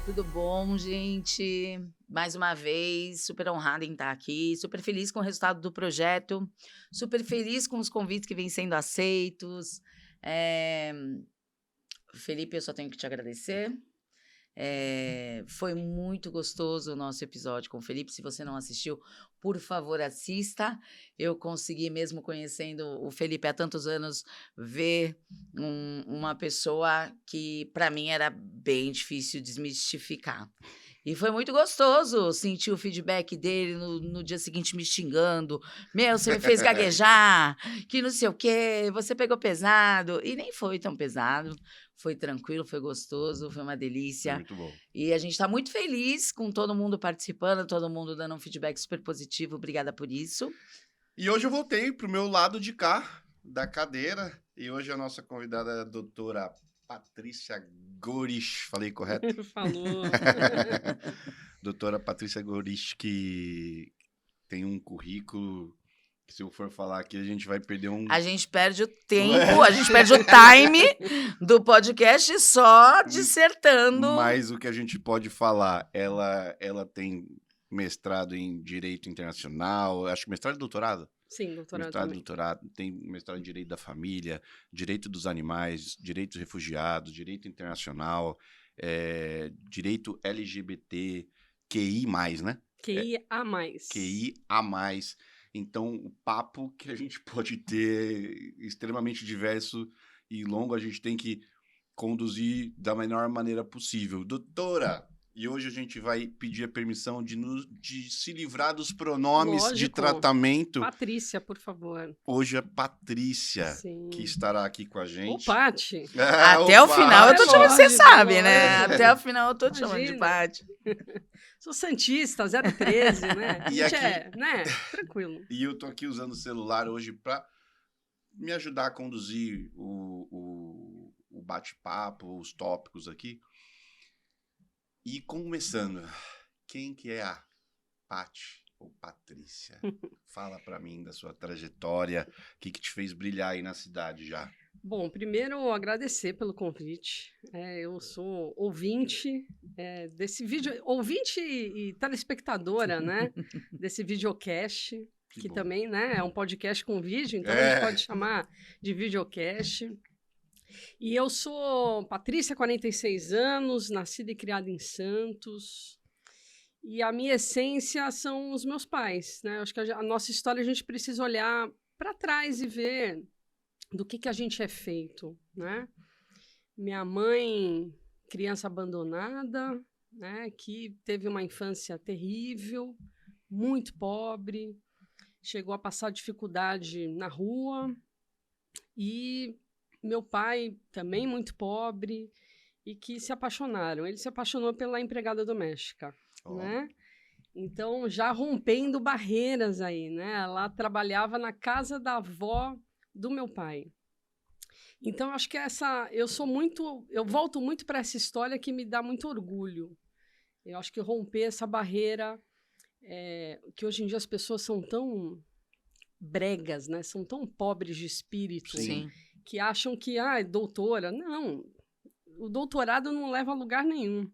Tudo bom, gente? Mais uma vez, super honrada em estar aqui, super feliz com o resultado do projeto, super feliz com os convites que vêm sendo aceitos. Felipe, eu só tenho que te agradecer. Foi muito gostoso o nosso episódio com o Felipe. Se você não assistiu, por favor, assista. Eu consegui, mesmo conhecendo o Felipe há tantos anos, ver uma pessoa que, para mim, era bem difícil desmistificar. E foi muito gostoso sentir o feedback dele no dia seguinte me xingando. Meu, você me fez gaguejar, que não sei o quê, você pegou pesado. E nem foi tão pesado. Foi tranquilo, foi gostoso, foi uma delícia. Muito bom. E a gente está muito feliz com todo mundo participando, todo mundo dando um feedback super positivo. Obrigada por isso. E hoje eu voltei para o meu lado de cá, da cadeira. E hoje a nossa convidada é a doutora Patrícia Gorisch. Falei correto? Falou. Doutora Patrícia Gorisch, que tem um currículo... Se eu for falar aqui, a gente vai perder um... A gente perde o tempo, a gente perde o time do podcast só dissertando. Mas o que a gente pode falar, ela tem mestrado em Direito Internacional, acho que mestrado e doutorado? Sim, doutorado Mestrado e também. doutorado, tem mestrado em Direito da Família, Direito dos Animais, Direito dos Refugiados, Direito Internacional, Direito LGBT, QI+, né? QI a mais. QI a mais. Então, o papo que a gente pode ter extremamente diverso e longo, a gente tem que conduzir da melhor maneira possível. Doutora, e hoje a gente vai pedir a permissão de se livrar dos pronomes de Lógico. tratamento. Patrícia, por favor. Hoje é Patrícia, Sim. que estará aqui com a Ô, gente. Pati. Até o final eu tô te chamando, você Lógico, sabe, né? lógico. Até o final eu tô te chamando de Imagina. Paty. Sou santista, 013, né? E Gente, aqui- né? Tranquilo. E eu tô aqui usando o celular hoje para me ajudar a conduzir o bate-papo, os tópicos aqui. E começando, quem que é a Paty ou Patrícia? Fala para mim da sua trajetória, o que te fez brilhar aí na cidade já? Bom, primeiro agradecer pelo convite. Eu sou ouvinte desse vídeo, ouvinte e telespectadora, né? Desse videocast, que bom. também, né, é um podcast com vídeo, então a gente pode chamar de videocast. E eu sou Patrícia, 46 anos, nascida e criada em Santos. E a minha essência são os meus pais, né? Eu acho que a nossa história a gente precisa olhar para trás e ver do que a gente é feito, né? Minha mãe, criança abandonada, né? Que teve uma infância terrível, muito pobre, chegou a passar dificuldade na rua. E meu pai, também muito pobre, e que se apaixonaram. Ele se apaixonou pela empregada doméstica, né? Então, já rompendo barreiras aí, né? Ela trabalhava na casa da avó do meu pai. Então, acho que eu volto muito para essa história que me dá muito orgulho. Eu acho que romper essa barreira, que hoje em dia as pessoas são tão bregas, né? São tão pobres de espírito, Sim. que acham que, doutora. Não, o doutorado não leva a lugar nenhum,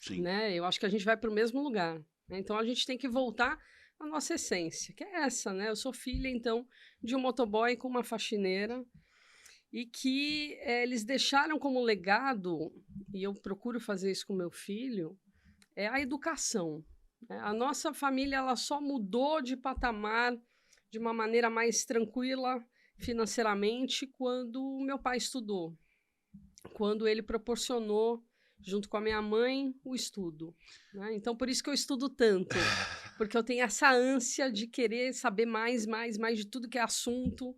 Sim. né? Eu acho que a gente vai para o mesmo lugar, né? Então, a gente tem que voltar à nossa essência, que é essa, né? Eu sou filha, então, de um motoboy com uma faxineira, e que eles deixaram como legado, e eu procuro fazer isso com meu filho, é a educação. A nossa família ela só mudou de patamar de uma maneira mais tranquila financeiramente quando meu pai estudou, quando ele proporcionou, junto com a minha mãe, o estudo, né? Então, por isso que eu estudo tanto, porque eu tenho essa ânsia de querer saber mais de tudo que é assunto,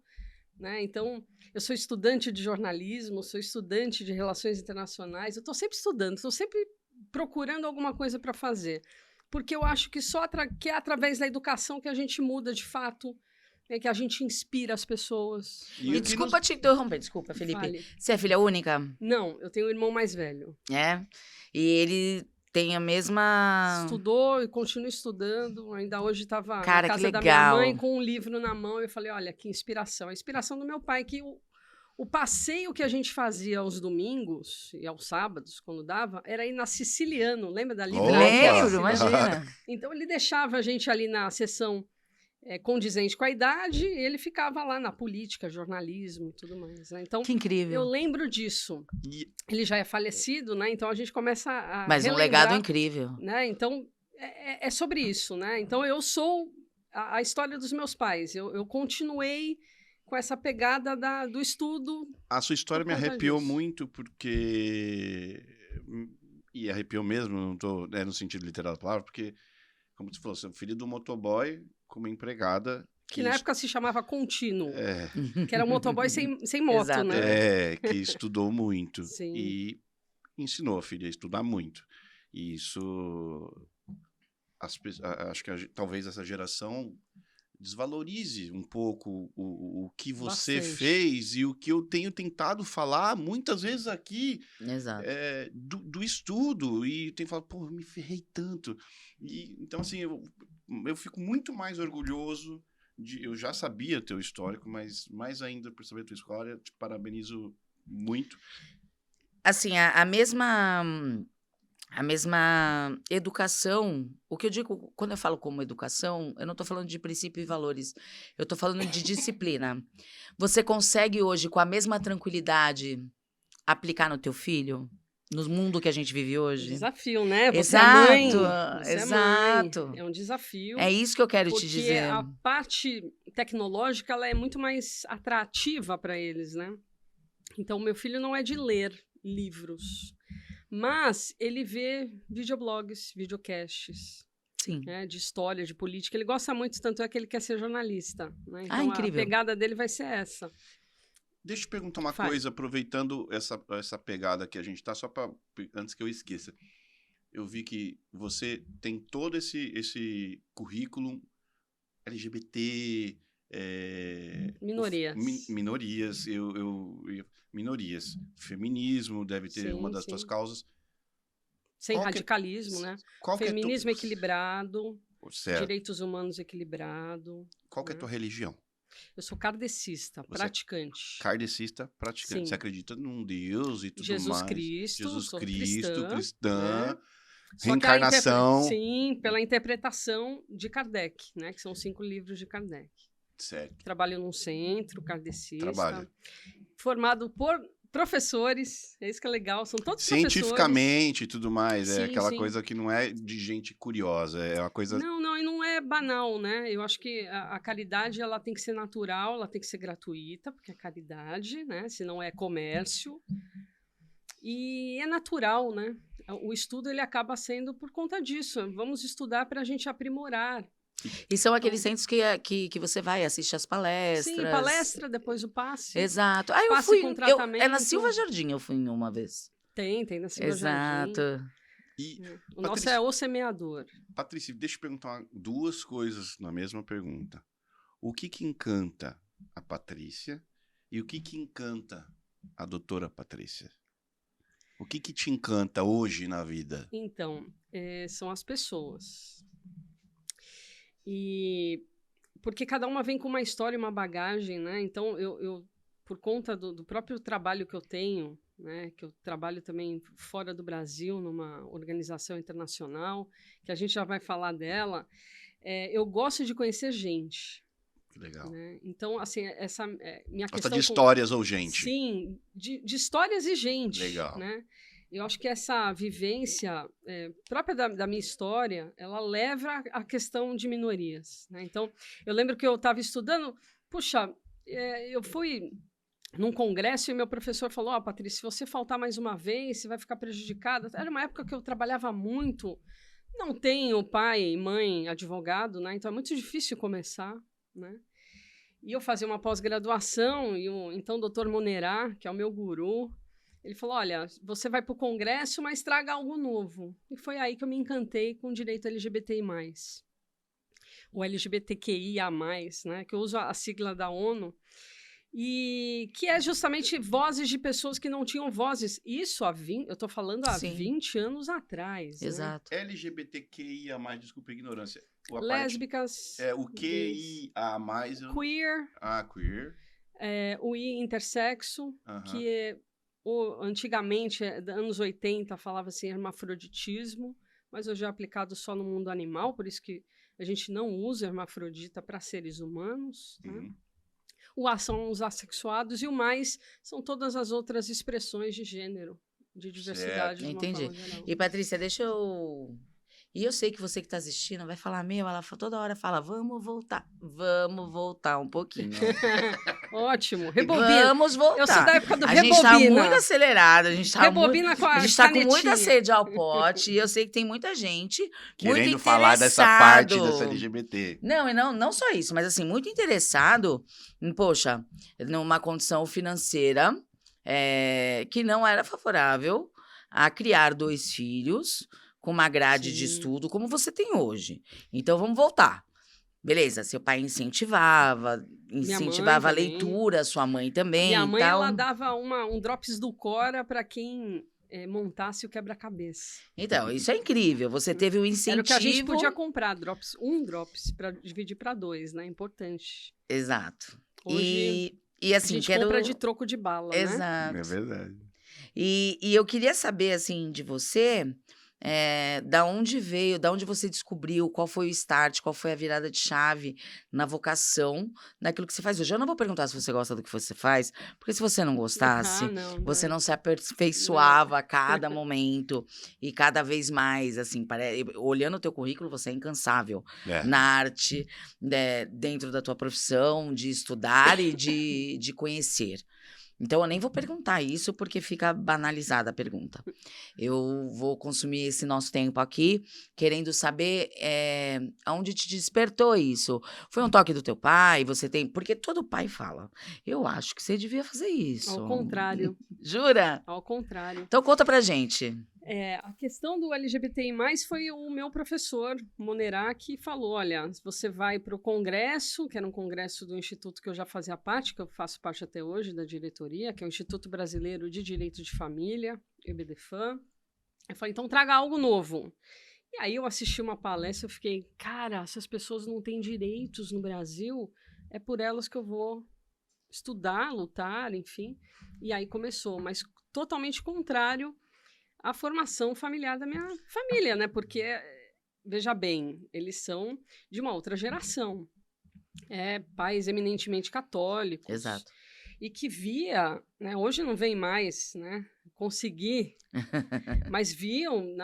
né? Então, eu sou estudante de jornalismo, sou estudante de relações internacionais, eu estou sempre estudando, estou sempre procurando alguma coisa para fazer, porque eu acho que que é através da educação que a gente muda de fato, que a gente inspira as pessoas. E E o que desculpa te interromper, desculpa, Felipe. Fale. Você é filha única? Não, eu tenho um irmão mais velho. E ele tem a mesma... Estudou e continua estudando. Ainda hoje estava na Cara, que casa da minha legal. mãe com um livro na mão. Eu falei, olha, que inspiração. A inspiração do meu pai, que O passeio que a gente fazia aos domingos e aos sábados, quando dava, era ir na Siciliano. Lembra da livraria? Lembro, Siciliano? imagina. Então, ele deixava a gente ali na sessão condizente com a idade, e ele ficava lá na política, jornalismo e tudo mais, né? Então, Que incrível. eu lembro disso. Ele já é falecido, né? Então, a gente começa a Mas um relembrar, legado incrível. né? Então, é sobre isso, né? Então, eu sou a história dos meus pais. Eu continuei com essa pegada do estudo. A sua história me Por conta arrepiou disso. muito porque... E arrepiou mesmo, não tô, no sentido literal da palavra, porque, como você falou, você é filho do motoboy com uma empregada... Que na época se chamava Contínuo, É, que era um motoboy sem moto, Exato, né? que estudou muito. Sim. E ensinou a filha a estudar muito. E isso... acho que talvez essa geração desvalorize um pouco o que você Bastante. fez e o que eu tenho tentado falar muitas vezes aqui Exato. do estudo. E tem falado, pô, eu me ferrei tanto. E, então, assim, eu fico muito mais orgulhoso eu já sabia o teu histórico, mas mais ainda por saber a tua história, te parabenizo muito. Assim, a mesma educação, o que eu digo, quando eu falo como educação, eu não estou falando de princípio e valores, eu estou falando de disciplina. Você consegue hoje, com a mesma tranquilidade, aplicar no teu filho? No mundo que a gente vive hoje? Desafio, né? Você Exato, é mãe. Você exato. É mãe. É um desafio. É isso que eu quero te Porque dizer. a parte tecnológica ela é muito mais atrativa para eles, né? Então, meu filho não é de ler livros, mas ele vê videoblogs, videocasts, Sim. né, de história, de política. Ele gosta muito, tanto é que ele quer ser jornalista. Né? Então, incrível. a pegada dele vai ser essa. Deixa eu te perguntar uma Fale. coisa, aproveitando essa pegada que a gente tá, só para antes que eu esqueça. Eu vi que você tem todo esse currículo LGBT... Minorias. Minorias. Minorias. Feminismo deve ter uma das tuas causas. Sem Qual radicalismo, né? Qual Feminismo equilibrado, certo. direitos humanos equilibrado. Qual que é a tua religião? Eu sou kardecista, praticante. Kardecista, praticante. Sim. Você acredita num Deus e tudo Jesus mais? Cristo, Jesus sou Cristo, cristã. Né? Reencarnação. Sim, pela interpretação de Kardec, né? Que são 5 livros de Kardec. Certo. Trabalho num centro kardecista. Trabalha. Formado por professores, é isso que é legal, são todos cientificamente e tudo mais, sim, aquela coisa que não é de gente curiosa, é uma coisa... Não, e não é banal, né? Eu acho que a caridade, ela tem que ser natural, ela tem que ser gratuita, porque é caridade, né? Senão é comércio. E é natural, né? O estudo, ele acaba sendo por conta disso. Vamos estudar para a gente aprimorar. E são aqueles centros que você vai, assiste as palestras. Sim, palestra, depois o passe. Exato. Eu passe fui. com tratamento. É na Silva Jardim, eu fui em uma vez. Tem na Silva Jardim. Exato. E, o nosso é o semeador. Patrícia, deixa eu perguntar 2 coisas na mesma pergunta. O que encanta a Patrícia e o que encanta a doutora Patrícia? O que te encanta hoje na vida? Então, são as pessoas. E porque cada uma vem com uma história, uma bagagem, né? Então, eu por conta do próprio trabalho que eu tenho, né? Que eu trabalho também fora do Brasil, numa organização internacional, que a gente já vai falar dela, eu gosto de conhecer gente. Que legal. Né? Então, assim, essa minha Gosta questão... de histórias ou gente? Sim, de histórias e gente. Legal. Né? Eu acho que essa vivência própria da minha história, ela leva à questão de minorias. Né? Então, eu lembro que eu estava estudando, puxa, eu fui num congresso e meu professor falou, Patrícia, se você faltar mais uma vez, você vai ficar prejudicada. Era uma época que eu trabalhava muito, não tenho pai, mãe, advogado, né? Então é muito difícil começar, né? E eu fazia uma pós-graduação e então o doutor Monerá, que é o meu guru, ele falou, olha, você vai para o congresso, mas traga algo novo. E foi aí que eu me encantei com o direito LGBTI+. O LGBTQIA+, né? Que eu uso a sigla da ONU. E que é justamente vozes de pessoas que não tinham vozes. Isso eu estou falando há 20 anos atrás. Exato. Né? LGBTQIA+, desculpa a ignorância. Lésbicas. O QIA+. Queer. Queer. o intersexo, Aham. que antigamente, anos 80, falava-se hermafroditismo, mas hoje é aplicado só no mundo animal, por isso que a gente não usa hermafrodita para seres humanos, né? Uhum. O A são os assexuados e o mais são todas as outras expressões de gênero, de diversidade de uma Entendi. forma geral. E, Patrícia, deixa eu... E eu sei que você que tá assistindo vai falar, ela toda hora fala, vamos voltar um pouquinho. Ótimo, rebobina. Vamos voltar. Eu sou da época do A gente tá rebobina. muito acelerado, a gente tá Rebobina com a a gente tá com canetinha. muita sede ao pote, e eu sei que tem muita gente muito Querendo falar dessa parte interessado. dessa LGBT. Não só isso, mas assim, muito interessado em, poxa, numa condição financeira que não era favorável a criar 2 filhos com uma grade de Sim. estudo como você tem hoje. Então, vamos voltar. Beleza, seu pai incentivava a também. leitura, sua mãe também. Minha mãe, tal. ela dava um drops do Cora para quem montasse o quebra-cabeça. Então, isso é incrível. Você teve o incentivo. Era o que a gente podia comprar, um drops para dividir para 2, né? Importante. Exato. Hoje, e assim, a gente compra de troco de bala, né? Exato. É verdade. E eu queria saber, assim, de você, da onde veio, da onde você descobriu, qual foi o start, qual foi a virada de chave na vocação, naquilo que você faz hoje. Eu não vou perguntar se você gosta do que você faz, porque se você não gostasse, você não se aperfeiçoava a cada momento e cada vez mais, assim, olhando o teu currículo, você é incansável na arte, dentro da tua profissão, de estudar e de conhecer. Então, eu nem vou perguntar isso, porque fica banalizada a pergunta. Eu vou consumir esse nosso tempo aqui, querendo saber aonde te despertou isso. Foi um toque do teu pai? Você tem... Porque todo pai fala, eu acho que você devia fazer isso. Ao contrário. Jura? Ao contrário. Então, conta pra gente. A questão do LGBTI+, foi o meu professor, Monerá, que falou, olha, você vai para o congresso, que era um congresso do instituto que eu já fazia parte, que eu faço parte até hoje, da diretoria, que é o Instituto Brasileiro de Direito de Família, IBDFAM. Eu falei, então traga algo novo. E aí eu assisti uma palestra, eu fiquei, cara, se as pessoas não têm direitos no Brasil, é por elas que eu vou estudar, lutar, enfim. E aí começou, mas totalmente contrário a formação familiar da minha família, né? Porque, veja bem, eles são de uma outra geração. Pais eminentemente católicos. Exato. E que via, né? Hoje não vem mais, né? Conseguir, mas viam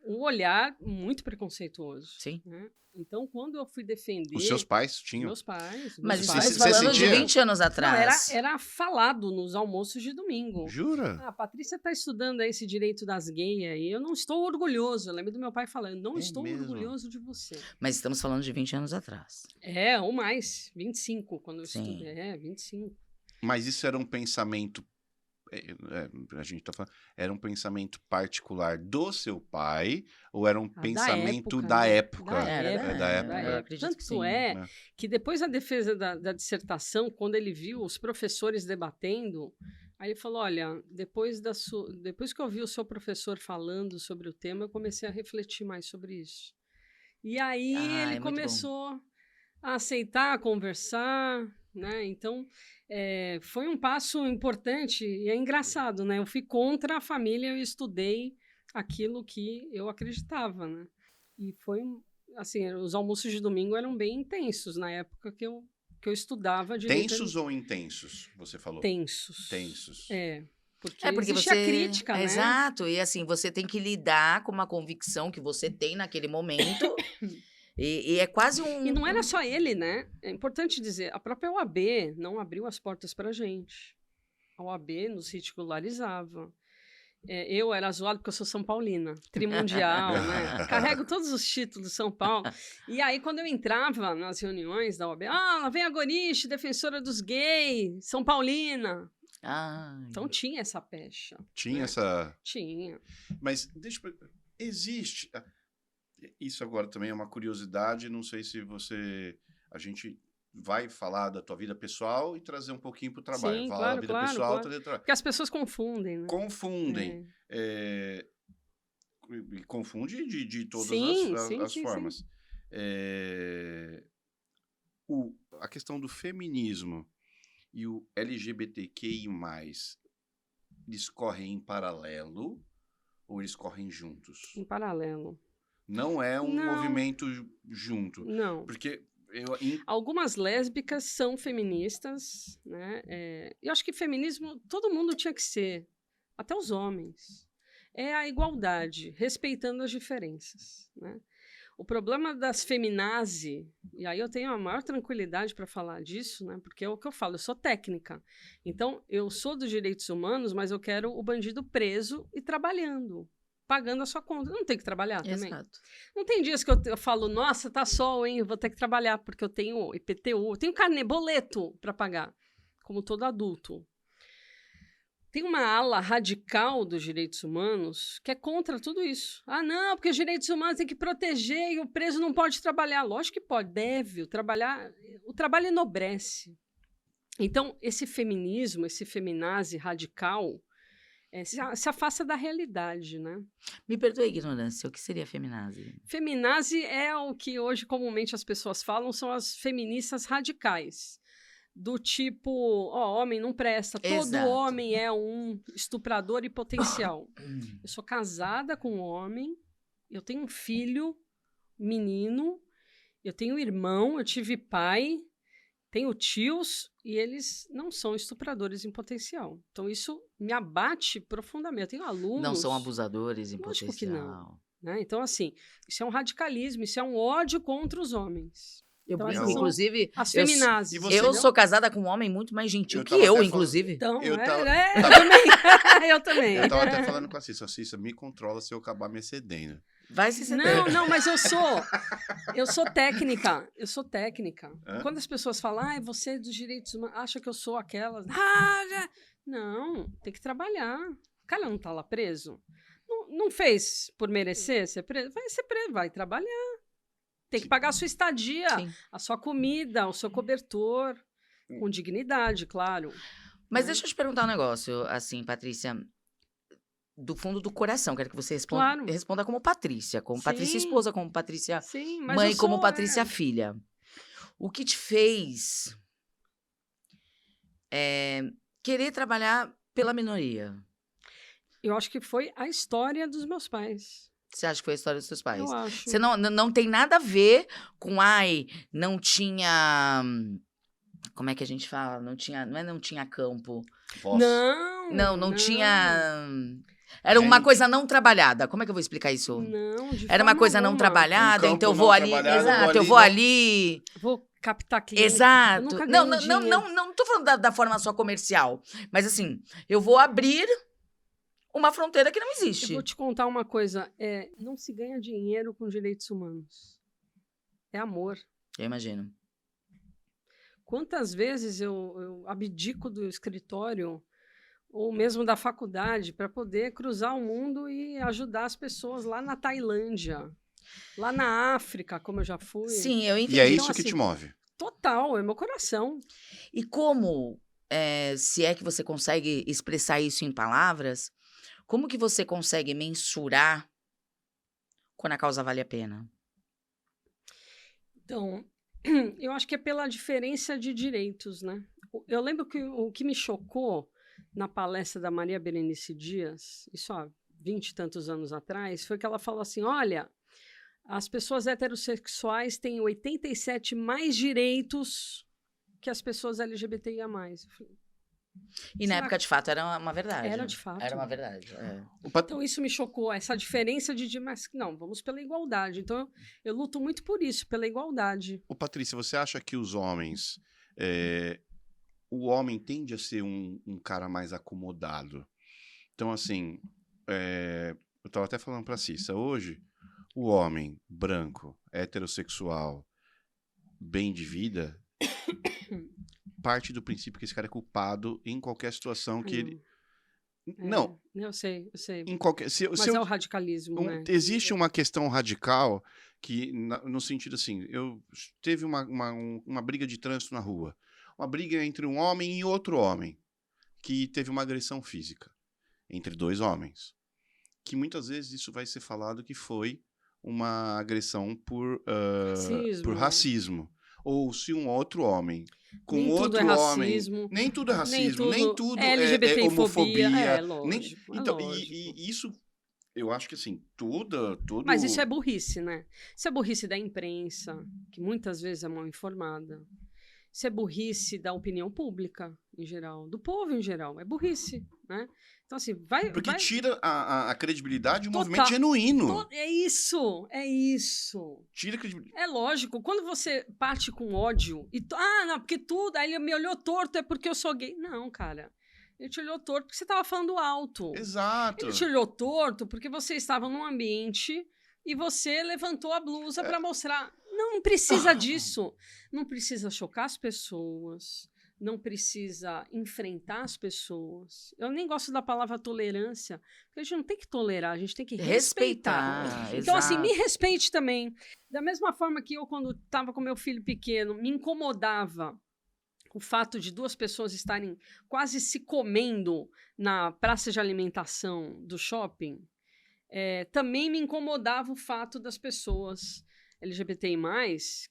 um olhar muito preconceituoso. Sim. Né? Então, quando eu fui defender... Os seus pais tinham? Meus pais. Mas meus isso pais, você falando sentia? de 20 anos atrás. Não, era falado nos almoços de domingo. Jura? A Patrícia está estudando aí esse direito das gays aí. Eu não estou orgulhoso. Eu lembro do meu pai falando, não estou mesmo? orgulhoso de você. Mas estamos falando de 20 anos atrás. Ou mais. 25, quando eu Sim. estudei. 25. Mas isso era um pensamento... a gente tá falando... Era um pensamento particular do seu pai ou era um pensamento da época? Da época. Eu acredito Tanto que sim. que depois da defesa da dissertação, quando ele viu os professores debatendo, aí ele falou, olha, depois que eu vi o seu professor falando sobre o tema, eu comecei a refletir mais sobre isso. E aí ele começou a aceitar, a conversar, né? Então, foi um passo importante e é engraçado, né? Eu fui contra a família, eu estudei aquilo que eu acreditava, né? E foi, assim, os almoços de domingo eram bem intensos na época que eu estudava direito. Tensos ou intensos, você falou? Tensos. Tensos. Porque você... existe a crítica, né? Exato, e assim, você tem que lidar com uma convicção que você tem naquele momento... E é quase um... E não era só ele, né? É importante dizer, a própria OAB não abriu as portas pra gente. A OAB nos ridicularizava. Eu era zoado porque eu sou São Paulina, trimundial, né? Carrego todos os títulos de São Paulo. E aí, quando eu entrava nas reuniões da OAB, lá vem a Goriche, defensora dos gays, São Paulina. Então tinha essa pecha. Tinha né? essa... Tinha. Mas, existe... Isso agora também é uma curiosidade, não sei se a gente vai falar da tua vida pessoal e trazer um pouquinho para o trabalho. Sim, falar da vida pessoal, trazer trabalho. Porque as pessoas confundem, né? Confundem. Confunde de todas as formas. Sim. A questão do feminismo e o LGBTQI+, eles correm em paralelo ou eles correm juntos? Em paralelo. Não é um Não. movimento junto. Não. Porque Algumas lésbicas são feministas, né? Eu acho que feminismo todo mundo tinha que ser, até os homens. É a igualdade, respeitando as diferenças, né? O problema das feminazi, e aí eu tenho a maior tranquilidade para falar disso, né? Porque é o que eu falo, eu sou técnica. Então, eu sou dos direitos humanos, mas eu quero o bandido preso e trabalhando, pagando a sua conta. Não tem que trabalhar também? Exato. Não tem dias que eu falo, nossa, tá sol, hein? Eu vou ter que trabalhar, porque eu tenho IPTU, eu tenho boleto para pagar, como todo adulto. Tem uma ala radical dos direitos humanos que é contra tudo isso. Ah, não, porque os direitos humanos tem que proteger e o preso não pode trabalhar. Lógico que pode, deve. O trabalho enobrece. Então, esse feminismo, esse feminazi radical, se afasta da realidade, né? Me perdoe a ignorância, o que seria feminazi? Feminazi é o que hoje comumente as pessoas falam, são as feministas radicais. Do tipo, homem não presta, todo Exato. homem é um estuprador e potencial. Eu sou casada com um homem, eu tenho um filho, menino, eu tenho irmão, eu tive pai, tenho tios, e eles não são estupradores em potencial. Então, isso me abate profundamente. Eu tenho alunos... Não são abusadores em Lógico potencial. que não. Né? Então, assim, isso é um radicalismo, isso é um ódio contra os homens. Então, inclusive, as feminazes. Eu sou casada com um homem muito mais gentil que eu, inclusive. Então, eu também. Eu também. Eu tava até falando com a Cissa, me controla se eu acabar me excedendo. Vai se exceder. Não, mas eu sou técnica. Eu sou técnica. Hã? Quando as pessoas falam, você é dos direitos humanos, acha que eu sou aquelas. Não, tem que trabalhar. O cara não tá lá preso. Não fez por merecer ser preso? Vai ser preso, vai trabalhar. Tem que pagar a sua estadia, Sim. a sua comida, o seu cobertor, com dignidade, claro. Mas deixa eu te perguntar um negócio, assim, Patrícia, do fundo do coração, quero que você responda como Patrícia, Patrícia esposa, como Patrícia mãe, como Patrícia filha. O que te fez querer trabalhar pela minoria? Eu acho que foi a história dos meus pais. Você acha que foi a história dos seus pais? Eu acho. Você não tem nada a ver com, não tinha... Como é que a gente fala? Não tinha campo. Voz. Não tinha... Era uma coisa não trabalhada. Como é que eu vou explicar isso? Não, de Era uma coisa não trabalhada, então eu vou ali... Exato, eu vou ali... Vou captar cliente. Exato. Não tô falando da forma só comercial. Mas assim, eu vou abrir... uma fronteira que não existe. Eu vou te contar uma coisa. Não se ganha dinheiro com direitos humanos. É amor. Eu imagino. Quantas vezes eu abdico do escritório ou mesmo da faculdade para poder cruzar o mundo e ajudar as pessoas lá na Tailândia, lá na África, como eu já fui. Sim, eu entendi. E é isso então, que assim, te move? Total, é meu coração. E como, se é que você consegue expressar isso em palavras... Como que você consegue mensurar quando a causa vale a pena? Então, eu acho que é pela diferença de direitos, né? Eu lembro que o que me chocou na palestra da Maria Berenice Dias, isso há 20 e tantos anos atrás, foi que ela falou assim, olha, as pessoas heterossexuais têm 87 mais direitos que as pessoas LGBTIA+. Eu falei, e na época, de fato, era uma verdade. Era de fato. Era uma verdade, Então, isso me chocou, essa diferença mas não, vamos pela igualdade. Então, eu luto muito por isso, pela igualdade. Patrícia, você acha que os homens... o homem tende a ser um cara mais acomodado? Então, assim, eu estava até falando para a Cissa, hoje, o homem branco, heterossexual, bem de vida... parte do princípio que esse cara é culpado em qualquer situação que ele... Não. Eu sei. Em qualquer... Mas é o radicalismo, né? Existe uma questão radical que, no sentido assim, teve uma briga de trânsito na rua. Uma briga entre um homem e outro homem, que teve uma agressão física entre dois homens. Que muitas vezes isso vai ser falado que foi uma agressão por racismo. ou se um outro homem com Nem outro tudo é homem... racismo. Nem tudo é racismo, Nem nem tudo tudo é é LGBTfobia. homofobia. É, nem... lógico. Então, lógico. e isso, eu acho que assim, tudo... Mas isso é burrice, né? Isso é burrice da imprensa, que muitas vezes é mal informada. Isso é burrice da opinião pública, em geral, do povo em geral. É burrice, né? Então, assim, Porque tira a credibilidade de um Total. movimento genuíno. É isso, é isso. Tira a credibilidade. É lógico, quando você parte com ódio, não, porque tudo, aí ele me olhou torto, é porque eu sou gay. Não, cara. Ele te olhou torto porque você estava falando alto. Exato. Ele te olhou torto porque você estava num ambiente e você levantou a blusa para mostrar. Não precisa disso. Não precisa chocar as pessoas. Não precisa enfrentar as pessoas. Eu nem gosto da palavra tolerância, porque a gente não tem que tolerar, a gente tem que respeitar. Então, assim, me respeite também. Da mesma forma que eu, quando estava com meu filho pequeno, me incomodava o fato de duas pessoas estarem quase se comendo na praça de alimentação do shopping, também me incomodava o fato das pessoas LGBTI+,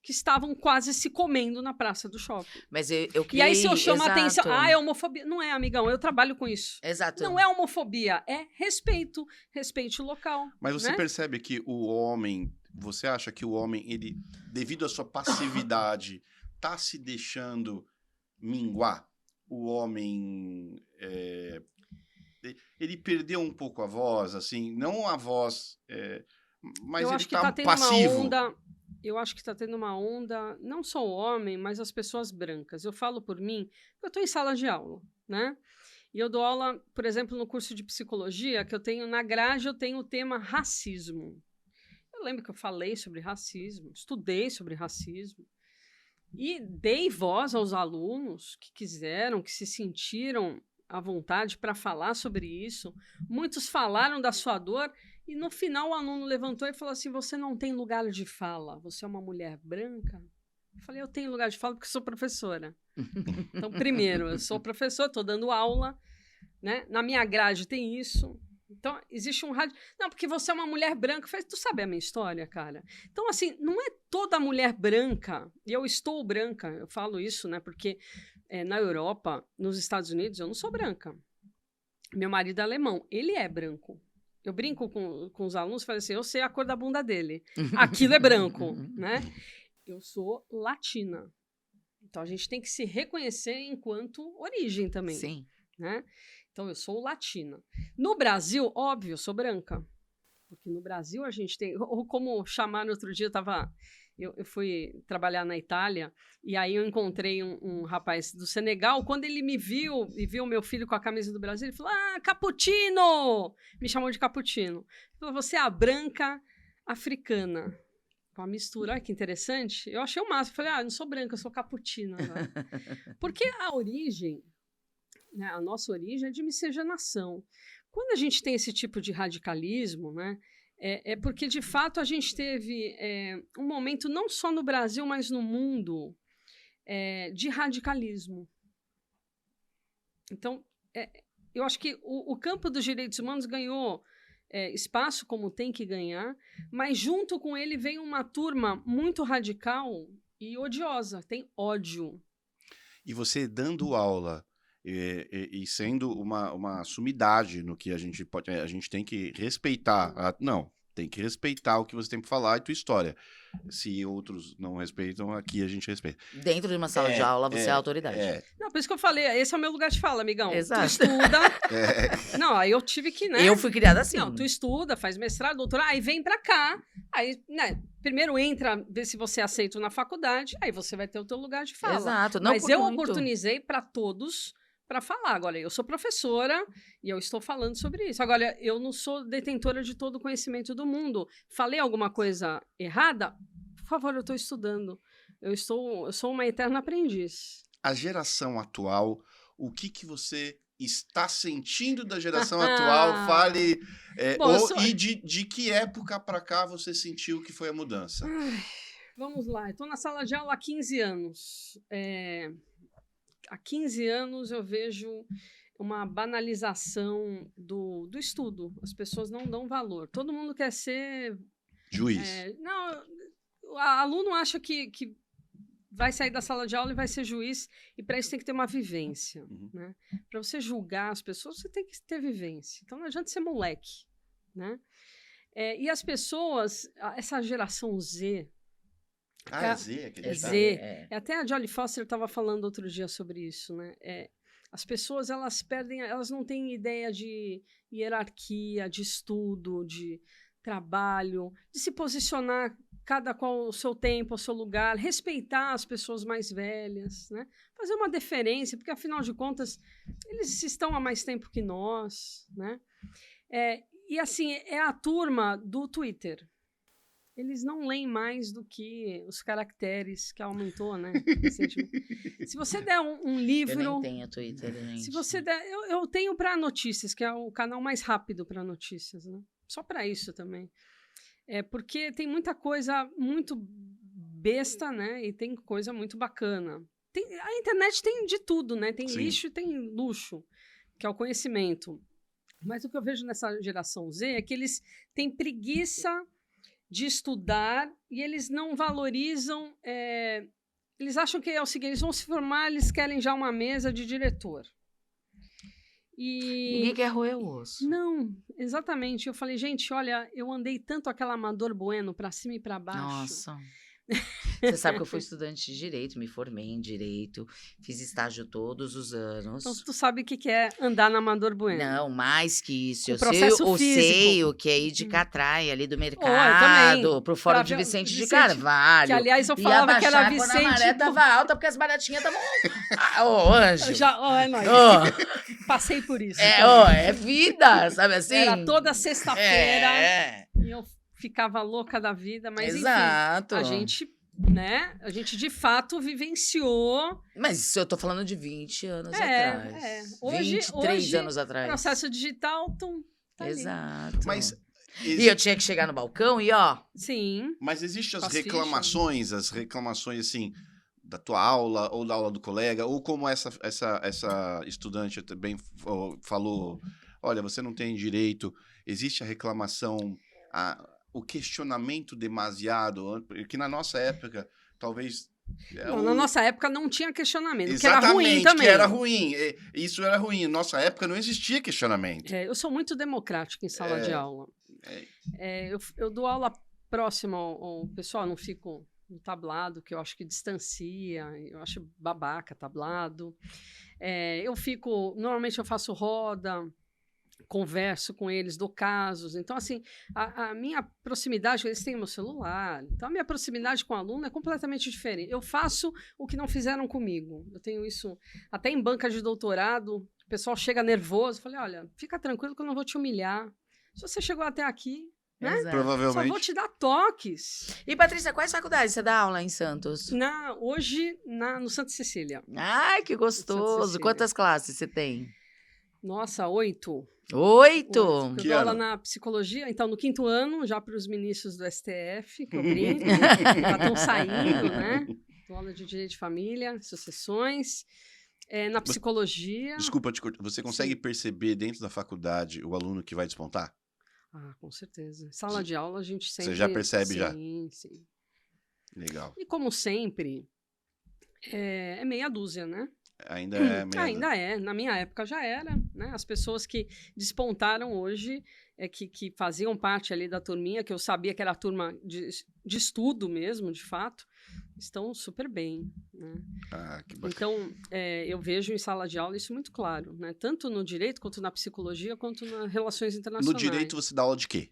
que estavam quase se comendo na praça do shopping. Mas eu E aí, se eu chamo a exato. atenção... é homofobia. Não é, amigão, eu trabalho com isso. Exato. Não é homofobia, é respeito. Respeite o local. Mas você né? percebe que o homem... Você acha que o homem, ele, devido à sua passividade, tá se deixando minguar? O homem... ele perdeu um pouco a voz, assim, não a voz... mas eu ele acho que tá tendo passivo. uma onda. Eu acho que está tendo uma onda, não só o homem, mas as pessoas brancas. Eu falo por mim, eu estou em sala de aula, né? E eu dou aula, por exemplo, no curso de psicologia, que eu tenho na grade, eu tenho o tema racismo. Eu lembro que eu falei sobre racismo, estudei sobre racismo e dei voz aos alunos que quiseram, que se sentiram à vontade para falar sobre isso. Muitos falaram da sua dor. E no final o aluno levantou e falou assim, você não tem lugar de fala, você é uma mulher branca? Eu falei, eu tenho lugar de fala porque sou professora. Então, primeiro, eu sou professora, estou dando aula, né? Na minha grade tem isso. Então, existe um rádio... Não, porque você é uma mulher branca. Eu falei, tu sabe a minha história, cara? Então, assim, não é toda mulher branca, e eu estou branca, eu falo isso, né? Porque na Europa, nos Estados Unidos, eu não sou branca. Meu marido é alemão, ele é branco. Eu brinco com os alunos, falo assim, eu sei a cor da bunda dele. Aquilo é branco, né? Eu sou latina. Então, a gente tem que se reconhecer enquanto origem também. Sim. Né? Então, eu sou latina. No Brasil, óbvio, eu sou branca. Porque no Brasil a gente tem... Ou como chamaram outro dia, eu fui trabalhar na Itália e aí eu encontrei um rapaz do Senegal. Quando ele me viu e viu meu filho com a camisa do Brasil, ele falou, cappuccino! Me chamou de cappuccino. Ele falou, você é a branca africana. Com a mistura, olha que interessante. Eu achei o máximo. Eu falei, eu não sou branca, eu sou cappuccino. Porque a origem, né, a nossa origem é de miscigenação. Quando a gente tem esse tipo de radicalismo, né, é porque, de fato, a gente teve um momento, não só no Brasil, mas no mundo, de radicalismo. Então, eu acho que o campo dos direitos humanos ganhou espaço como tem que ganhar, mas junto com ele vem uma turma muito radical e odiosa, tem ódio. E você dando aula... E sendo uma sumidade no que a gente pode... A gente tem que respeitar. Tem que respeitar o que você tem para falar e tua história. Se outros não respeitam, aqui a gente respeita. Dentro de uma sala de aula, você é a autoridade. Não, por isso que eu falei, esse é o meu lugar de fala, amigão. Exato. Tu estuda... Não, aí eu tive que, né? Eu fui criada assim. Não, tu estuda, faz mestrado, doutorado, aí vem pra cá, aí, né, primeiro entra, vê se você aceita na faculdade, aí você vai ter o teu lugar de fala. Exato. Não, mas eu oportunizei para todos para falar. Agora, eu sou professora e eu estou falando sobre isso. Agora, eu não sou detentora de todo o conhecimento do mundo. Falei alguma coisa errada? Por favor, eu estou estudando. Eu sou uma eterna aprendiz. A geração atual, o que você está sentindo da geração atual? Fale. E de que época para cá você sentiu que foi a mudança? Vamos lá. Estou na sala de aula há 15 anos. Há 15 anos eu vejo uma banalização do estudo. As pessoas não dão valor. Todo mundo quer ser... Juiz. Não, o aluno acha que vai sair da sala de aula e vai ser juiz, e para isso tem que ter uma vivência, né? Para você julgar as pessoas, você tem que ter vivência. Então não adianta ser moleque, né? E as pessoas, essa geração Z... É Z, aquele é Z. Até a Jolly Foster estava falando outro dia sobre isso, né? As pessoas, elas não têm ideia de hierarquia, de estudo, de trabalho, de se posicionar cada qual o seu tempo, o seu lugar, respeitar as pessoas mais velhas, né? Fazer uma deferência, porque afinal de contas eles estão há mais tempo que nós, né? E assim, é a turma do Twitter. Eles não leem mais do que os caracteres que aumentou, né? Se você der um livro... Eu nem tenho Twitter, gente. Se você der... Eu tenho para notícias, que é o canal mais rápido para notícias, né? Só para isso também. Porque tem muita coisa muito besta, né? E tem coisa muito bacana. A internet tem de tudo, né? Tem lixo e tem luxo, que é o conhecimento. Mas o que eu vejo nessa geração Z é que eles têm preguiça de estudar e eles não valorizam... eles acham que é o seguinte, eles vão se formar, eles querem já uma mesa de diretor. Ninguém quer roer o osso. Não, exatamente. Eu falei, gente, olha, eu andei tanto aquela Amador Bueno para cima e para baixo. Nossa. Você sabe que eu fui estudante de Direito, me formei em Direito, fiz estágio todos os anos. Então, tu sabe o que é andar na Amador Bueno? Não, mais que isso. O Eu processo sei o que é ir de Catrai, ali do mercado, pro Fórum de Vicente de Carvalho. Que, aliás, eu falava que era Vicente... quando a maré tava alta, porque as baratinhas estavam... Anjo. É nóis. Passei por isso. É vida, sabe assim? Era toda sexta-feira. E eu ficava louca da vida, mas exato. Enfim, a gente de fato vivenciou. Mas isso eu tô falando de 20 anos atrás. Hoje, 23 anos atrás. Processo digital, tá exato. Ali. Mas e eu tinha que chegar no balcão e Sim. Mas existem as reclamações assim, da tua aula ou da aula do colega, ou como essa estudante também falou, olha, você não tem direito, existe a reclamação, o questionamento demasiado, que na nossa época, talvez... Na nossa época não tinha questionamento, exatamente, que era ruim também. Que era ruim, isso era ruim. Na nossa época não existia questionamento. Eu sou muito democrática em sala de aula. Eu dou aula próxima ao pessoal, não fico no tablado, que eu acho que distancia, eu acho babaca tablado. Normalmente eu faço roda, converso com eles, dou casos. Então, assim, a minha proximidade, eles têm meu celular. Então, a minha proximidade com o aluno é completamente diferente. Eu faço o que não fizeram comigo. Eu tenho isso até em banca de doutorado. O pessoal chega nervoso. Eu falei, olha, fica tranquilo que eu não vou te humilhar. Se você chegou até aqui, né? Provavelmente. Só vou te dar toques. E, Patrícia, quais faculdades você dá aula em Santos? Hoje, no Santa Cecília. Ai, que gostoso. Quantas classes você tem? Nossa, 8. 8? Eu dou aula na psicologia, então no 5º ano, já para os ministros do STF, que eu brinco, já estão saindo, né? Dou aula de direito de família, sucessões, na psicologia. Desculpa te cortar, você consegue perceber dentro da faculdade o aluno que vai despontar? Com certeza. Sala de aula a gente sempre... Você já percebe já? Sim. Legal. E como sempre, é meia dúzia, né? Ainda é meia Ainda é. Na minha época já era, né? As pessoas que despontaram hoje, que faziam parte ali da turminha, que eu sabia que era a turma de estudo mesmo, de fato, estão super bem, né? Que bacana. Então, eu vejo em sala de aula isso muito claro, né? Tanto no direito, quanto na psicologia, quanto nas relações internacionais. No direito você dá aula de quê?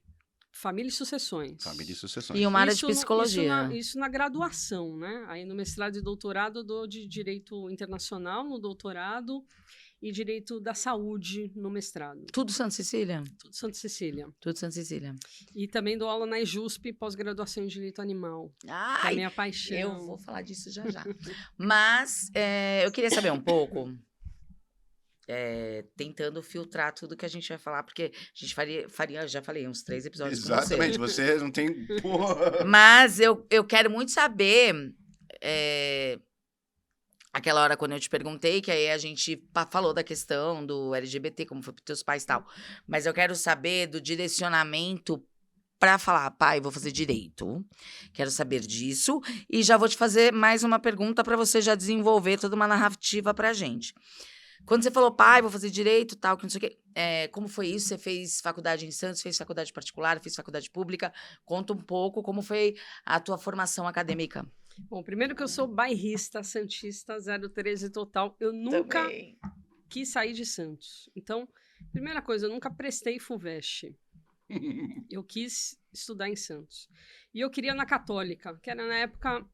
Família e sucessões. Família e sucessões. E uma área de psicologia. Isso na graduação, né? Aí no mestrado e doutorado eu dou de direito internacional no doutorado e direito da saúde no mestrado. Tudo Santa Cecília? Tudo Santa Cecília. Tudo Santa Cecília. E também dou aula na EJUSP, pós-graduação em direito animal. Ai, que é a minha paixão. Eu vou falar disso já. Mas eu queria saber um pouco... tentando filtrar tudo que a gente vai falar, porque a gente faria já falei, uns 3 episódios exatamente, com você. você não tem... Porra. Mas eu quero muito saber, aquela hora quando eu te perguntei, que aí a gente falou da questão do LGBT, como foi para os teus pais e tal, mas eu quero saber do direcionamento para falar, pai, vou fazer direito, quero saber disso, e já vou te fazer mais uma pergunta para você já desenvolver toda uma narrativa pra gente. Quando você falou, pai, vou fazer direito, tal, que não sei o quê, como foi isso? Você fez faculdade em Santos, fez faculdade particular, fez faculdade pública? Conta um pouco como foi a tua formação acadêmica. Bom, primeiro que eu sou bairrista, santista, 013 total. Eu nunca Também. quis sair de Santos. Então, primeira coisa, eu nunca prestei FUVEST. Eu quis estudar em Santos. E eu queria na Católica, que era na época...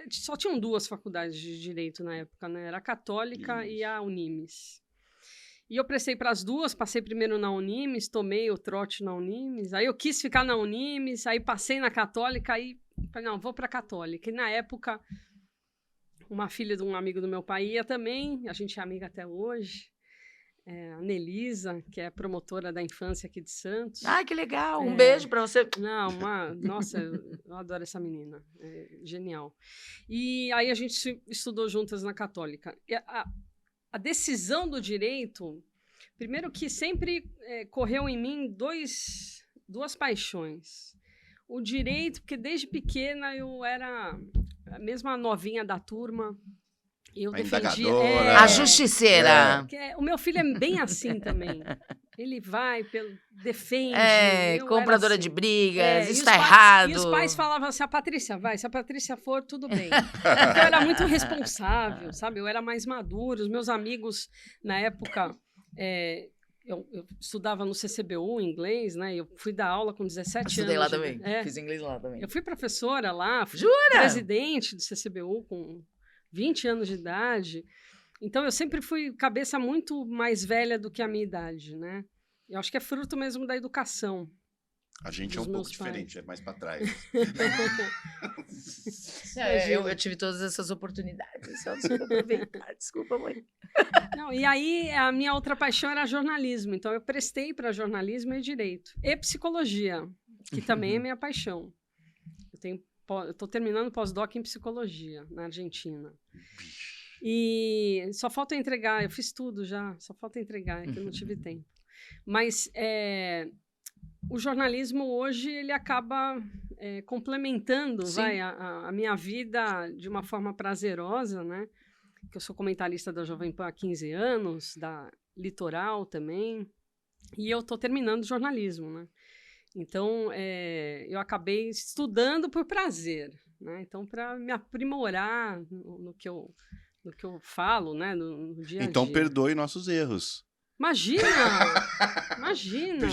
Só tinham 2 faculdades de Direito na época, né? Era a Católica e a Unimes. E eu prestei para as 2, passei primeiro na Unimes, tomei o trote na Unimes, aí eu quis ficar na Unimes, aí passei na Católica, aí falei, não, vou para a Católica. E na época, uma filha de um amigo do meu pai ia também, a gente é amiga até hoje, a Nelisa, que é promotora da infância aqui de Santos. Ai, que legal. Um beijo para você. Não, nossa, eu adoro essa menina. É genial. E aí a gente estudou juntas na Católica. E a decisão do direito, primeiro que sempre correu em mim duas paixões. O direito, porque desde pequena eu era a mesma novinha da turma. Eu defendia. A justiceira. O meu filho é bem assim também. Ele vai, defende. Compradora assim. de brigas, isso está errado. E os pais falavam assim, a Patrícia vai, se a Patrícia for, tudo bem. Então, eu era muito responsável, sabe? Eu era mais madura. Os meus amigos, na época, eu estudava no CCBU, em inglês, né? Eu fui dar aula com 17 anos. Estudei lá também, fiz inglês lá também. Eu fui professora lá, fui Jura? Presidente do CCBU com 20 anos de idade. Então, eu sempre fui cabeça muito mais velha do que a minha idade, né? Eu acho que é fruto mesmo da educação. A gente é um pouco diferente, é mais para trás. Eu tive todas essas oportunidades, só desculpa aproveitar. Desculpa, mãe. Não, e aí, a minha outra paixão era jornalismo. Então, eu prestei para jornalismo e direito. E psicologia, que também é minha paixão. Eu estou terminando pós-doc em psicologia, na Argentina. E só falta entregar, eu fiz tudo já, só falta entregar, é que eu não tive tempo. Mas o jornalismo hoje, ele acaba complementando a minha vida de uma forma prazerosa, né? Que eu sou comentarista da Jovem Pan há 15 anos, da Litoral também, e eu estou terminando jornalismo, né? Então, eu acabei estudando por prazer, né? Então, para me aprimorar no que eu falo, né? No dia a dia. Então, perdoe nossos erros. Imagina! Imagina!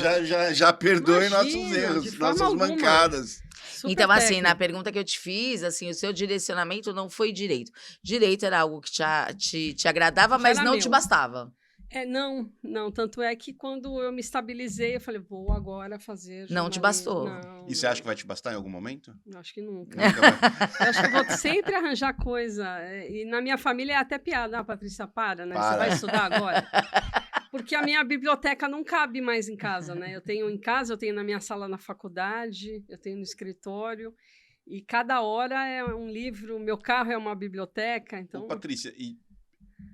Já perdoe nossos erros, nossas mancadas. Super então, assim, técnico. Na pergunta que eu te fiz, assim, o seu direcionamento não foi direito. Direito era algo que te agradava, mas não te bastava. Não. Tanto é que quando eu me estabilizei, eu falei, vou agora fazer jornalismo. Não te bastou. Não. E você acha que vai te bastar em algum momento? Eu acho que nunca. Eu acho que eu vou sempre arranjar coisa. E na minha família é até piada. Patrícia, para, né? Você vai estudar agora? Porque a minha biblioteca não cabe mais em casa, né? Eu tenho em casa, eu tenho na minha sala na faculdade, eu tenho no escritório. E cada hora é um livro, meu carro é uma biblioteca, então... Ô, Patrícia, e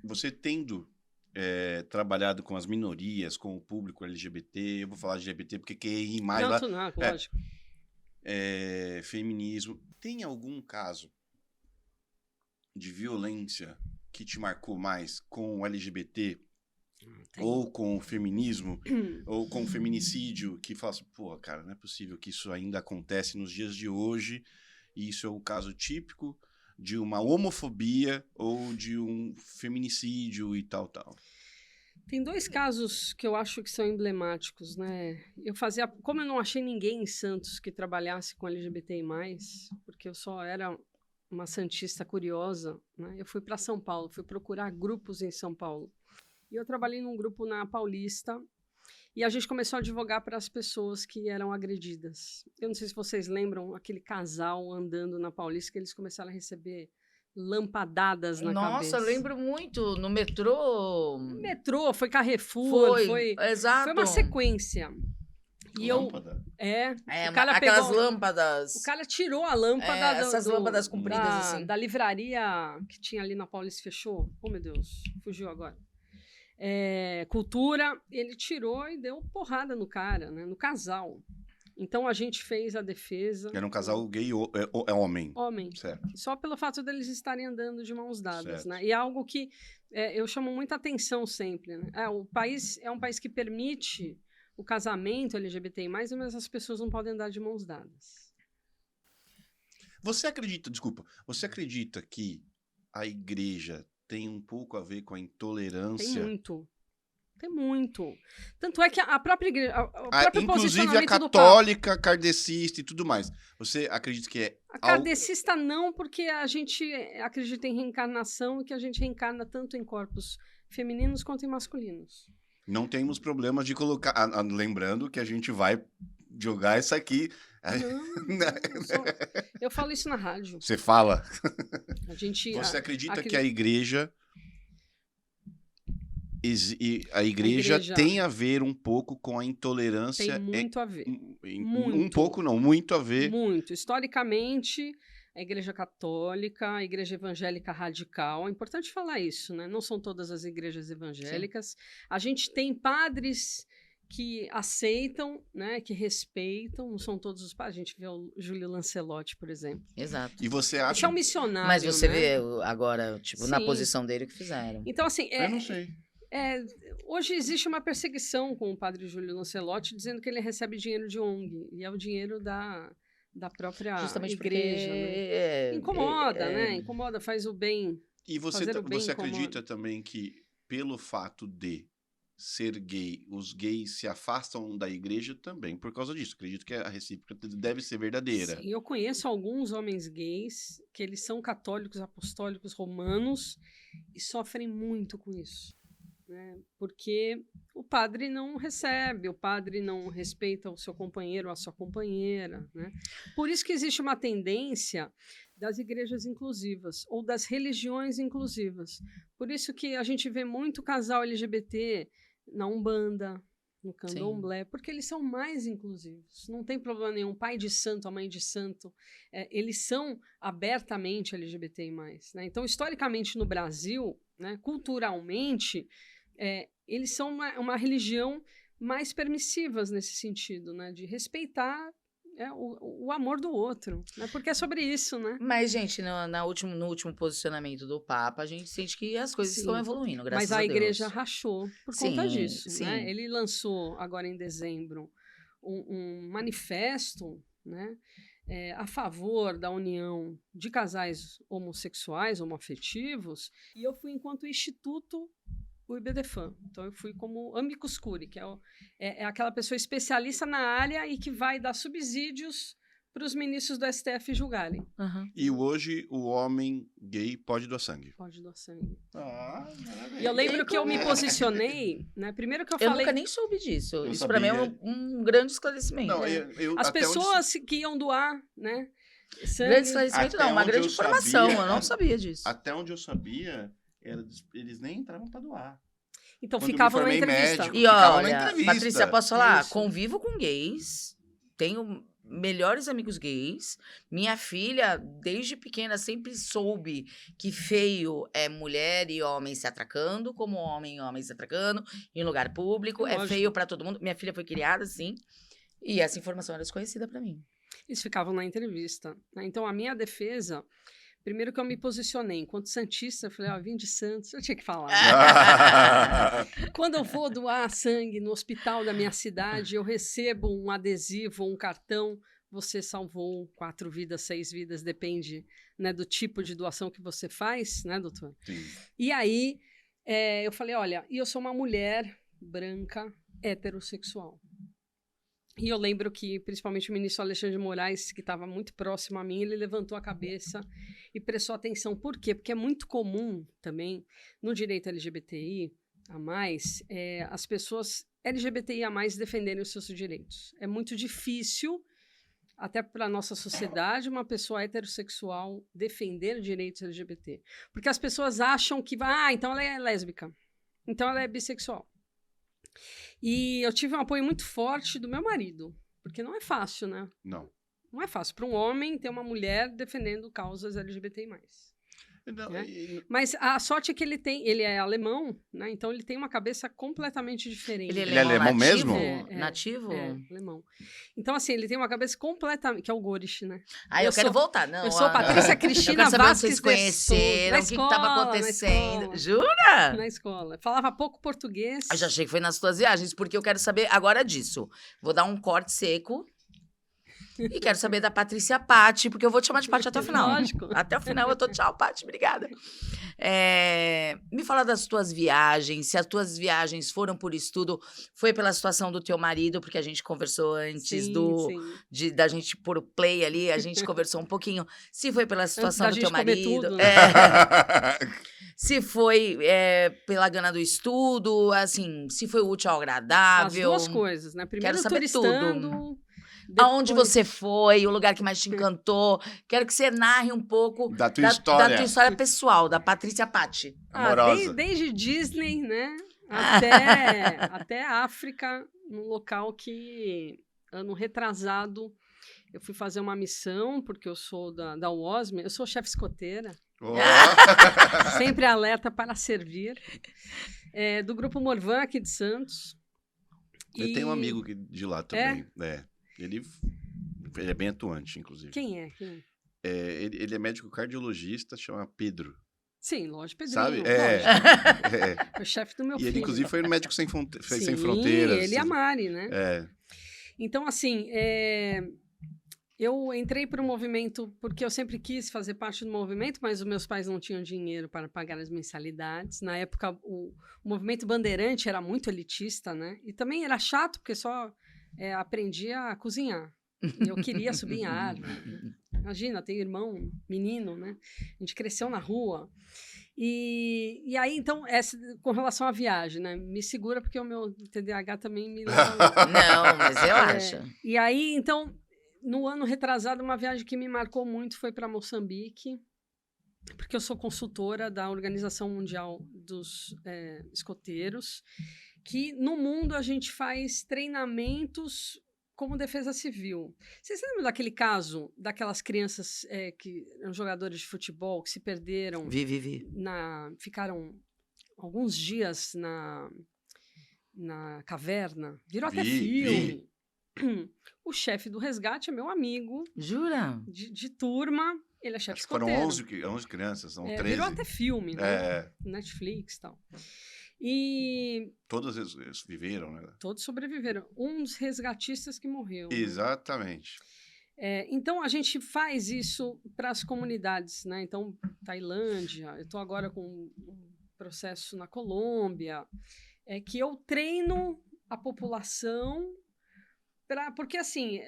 você tendo... trabalhado com as minorias, com o público LGBT, eu vou falar de LGBT porque QI mais lá... Não, lógico. Feminismo. Tem algum caso de violência que te marcou mais com o LGBT ou com o feminismo ou com o feminicídio que fala assim, pô, cara, não é possível que isso ainda acontece nos dias de hoje e isso é um caso típico de uma homofobia ou de um feminicídio e tal. Tem 2 casos que eu acho que são emblemáticos, né? Como eu não achei ninguém em Santos que trabalhasse com LGBTI+, porque eu só era uma santista curiosa, né? Eu fui para São Paulo, fui procurar grupos em São Paulo. E eu trabalhei num grupo na Paulista, e a gente começou a advogar para as pessoas que eram agredidas. Eu não sei se vocês lembram aquele casal andando na Paulista, que eles começaram a receber lampadadas na cabeça. Nossa, lembro muito. No metrô. No metrô, foi Carrefour. Exato. Foi uma sequência. E lâmpada? O cara aquelas pegou, lâmpadas. O cara tirou a lâmpada essas lâmpadas compridas, assim. Da livraria que tinha ali na Paulista, fechou. Oh, meu Deus, fugiu agora. Cultura, ele tirou e deu porrada no cara, né, no casal. Então, a gente fez a defesa. Era um casal gay, é homem. Homem. Certo. Só pelo fato deles estarem andando de mãos dadas, Certo. né? E é algo que eu chamo muita atenção sempre, né? O país é um país que permite o casamento LGBTI+, mas as pessoas não podem andar de mãos dadas. Você acredita que a igreja tem um pouco a ver com a intolerância? Tem muito. Tanto é que a própria igreja, o próprio Inclusive a posicionamento do Papa. católica, kardecista e tudo mais. Você acredita que é... A kardecista não, porque a gente acredita em reencarnação e que a gente reencarna tanto em corpos femininos quanto em masculinos. Não temos problemas de colocar... lembrando que a gente vai jogar isso aqui... Eu falo isso na rádio. Você fala? Você acredita que a igreja... A igreja tem a ver um pouco com a intolerância. Tem muito a ver. Muito. Um pouco não, muito a ver. Muito. Historicamente, a igreja católica, a igreja evangélica radical, é importante falar isso, né? Não são todas as igrejas evangélicas. Sim. A gente tem padres que aceitam, né, que respeitam, não são todos os padres. A gente vê o Júlio Lancelotti, por exemplo. Exato. E você acha... Esse é um missionário, Mas você né? vê agora, tipo, Sim. na posição dele, o que fizeram. Então, assim... Eu não sei. Hoje existe uma perseguição com o padre Júlio Lancelotti, dizendo que ele recebe dinheiro de ONG, e é o dinheiro da própria justamente igreja. Né? Incomoda, né? Incomoda, faz o bem. E você acredita também que, pelo fato de ser gay, os gays se afastam da igreja também por causa disso? Acredito que a recíproca deve ser verdadeira. Sim, eu conheço alguns homens gays que eles são católicos, apostólicos, romanos, e sofrem muito com isso. Né? Porque o padre não recebe, o padre não respeita o seu companheiro ou a sua companheira. Né? Por isso que existe uma tendência das igrejas inclusivas ou das religiões inclusivas. Por isso que a gente vê muito casal LGBT na Umbanda, no Candomblé, porque eles são mais inclusivos. Não tem problema nenhum. Pai de santo, a mãe de santo, eles são abertamente LGBTI+. Né? Então, historicamente, no Brasil, né, culturalmente... eles são uma religião mais permissivas nesse sentido, né? De respeitar o amor do outro, né? Porque é sobre isso, né? Mas, gente, no último posicionamento do Papa, a gente sente que as coisas estão evoluindo, graças a Deus. Mas a igreja rachou por conta disso, sim. Né? Ele lançou, agora em dezembro, um manifesto, né? A favor da união de casais homossexuais, homoafetivos, e eu fui enquanto instituto o IBDFAN. Então, eu fui como amicus curiae, que é aquela pessoa especialista na área e que vai dar subsídios para os ministros do STF julgarem. Uhum. E hoje o homem gay pode doar sangue? Pode doar sangue. Maravilha. E eu lembro que eu me posicionei, né? Primeiro que eu falei... Eu nunca nem soube disso. Eu Isso para mim é um grande esclarecimento. Não, as pessoas que iam doar, né? Sangue. Grande esclarecimento não, uma grande informação. Eu não sabia disso. Até onde eu sabia... eles nem entravam para doar. Então, ficavam na entrevista. Médico, e olha, Patrícia, posso falar? Isso. Convivo com gays, tenho melhores amigos gays. Minha filha, desde pequena, sempre soube que feio é mulher e homem se atracando, como homem e homem se atracando, em lugar público. É feio para todo mundo. Minha filha foi criada assim, e essa informação era desconhecida para mim. Eles ficavam na entrevista. Né? Então, a minha defesa... Primeiro que eu me posicionei, enquanto santista, eu falei, vim de Santos, eu tinha que falar. Né? Quando eu vou doar sangue no hospital da minha cidade, eu recebo um adesivo, um cartão, você salvou 4 vidas, 6 vidas, depende, né, do tipo de doação que você faz, né, doutor? Sim. E aí, eu falei, olha, eu sou uma mulher branca, heterossexual. E eu lembro que, principalmente o ministro Alexandre de Moraes, que estava muito próximo a mim, ele levantou a cabeça e prestou atenção. Por quê? Porque é muito comum também, no direito LGBTI a mais, as pessoas LGBTI a mais defenderem os seus direitos. É muito difícil, até para a nossa sociedade, uma pessoa heterossexual defender direitos LGBT. Porque as pessoas acham que, então ela é lésbica, então ela é bissexual. E eu tive um apoio muito forte do meu marido, porque não é fácil, né? Não. Não é fácil para um homem ter uma mulher defendendo causas LGBTI+. Não, né? Mas a sorte é que ele é alemão, né? Então ele tem uma cabeça completamente diferente. Ele é alemão nativo? mesmo? Nativo? Alemão. Então, assim, ele tem uma cabeça completamente... Que é o Gorish, né? Ah, eu quero voltar. Não, Eu sou Patrícia eu Cristina quero saber onde Vasquez vocês conheceram, o que estava acontecendo. Jura? Na escola. Falava pouco português. Eu já achei que foi nas tuas viagens, porque eu quero saber agora disso. Vou dar um corte seco. E quero saber da Patrícia Patti, porque eu vou te chamar de Patti até o final. Lógico. Até o final eu tô tchau, Patti, obrigada. Me fala das tuas viagens, se as tuas viagens foram por estudo, foi pela situação do teu marido, porque a gente conversou antes Sim. da gente pôr o play ali, a gente conversou um pouquinho. Se foi pela situação do teu marido. Tudo, né? Se foi pela gana do estudo, assim, se foi útil ao agradável. As duas coisas, né? Primeiro Quero saber turistando, tudo. depois... Aonde você foi, o lugar que mais te encantou. Quero que você narre um pouco da tua história. Da tua história pessoal, da Patrícia Patti. Amorosa. Desde Disney, né? Até África, num local que, ano retrasado, eu fui fazer uma missão, porque eu sou da UOSM, eu sou chefe escoteira. Oh. Sempre alerta para servir. Do Grupo Morvan, aqui de Santos. Eu tenho um amigo de lá também. Ele é bem atuante, inclusive. Quem é? Ele é médico cardiologista, chama Pedro. Sim, lógico, Pedrinho. Sabe? É o chefe do meu filho. E ele, inclusive, foi no Médico Sem Fronteiras. Ele e a Mari, né? Então, assim, eu entrei para o movimento porque eu sempre quis fazer parte do movimento, mas os meus pais não tinham dinheiro para pagar as mensalidades. Na época, o movimento bandeirante era muito elitista, né? E também era chato, porque só aprendia a cozinhar. E eu queria subir em árvore. Imagina, tenho irmão, menino, né? A gente cresceu na rua. E aí, então, com relação à viagem, né? Me segura, porque o meu TDAH também me leva... Não, mas eu acho. E aí, então, no ano retrasado, uma viagem que me marcou muito foi para Moçambique, porque eu sou consultora da Organização Mundial dos Escoteiros, que no mundo a gente faz treinamentos como defesa civil. Vocês lembram daquele caso daquelas crianças que eram jogadores de futebol que se perderam? Vi. Ficaram alguns dias na caverna. Virou até filme. O chefe do resgate é meu amigo. Jura? De turma. Ele é chefe escoteiro. Foram 11 crianças, são 13. Virou até filme, né? Netflix e tal. E... Todos eles viveram, né? Todos sobreviveram. Um dos resgatistas que morreu. Exatamente. Né? Então, a gente faz isso para as comunidades, né? Então, Tailândia, eu estou agora com um processo na Colômbia, que eu treino a população porque, assim,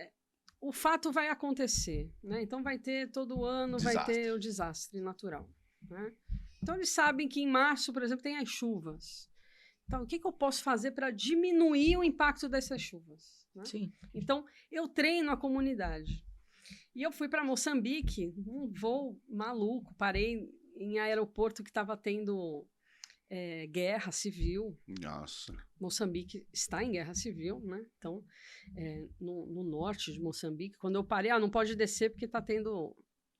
o fato vai acontecer, né? Então, vai ter todo ano, vai ter o desastre natural, né? Então, eles sabem que em março, por exemplo, tem as chuvas. Então, o que eu posso fazer para diminuir o impacto dessas chuvas? Né? Sim. Então, eu treino a comunidade. E eu fui para Moçambique, um voo maluco, parei em aeroporto que estava tendo guerra civil. Nossa. Moçambique está em guerra civil, né? Então, no norte de Moçambique, quando eu parei, não pode descer porque está tendo...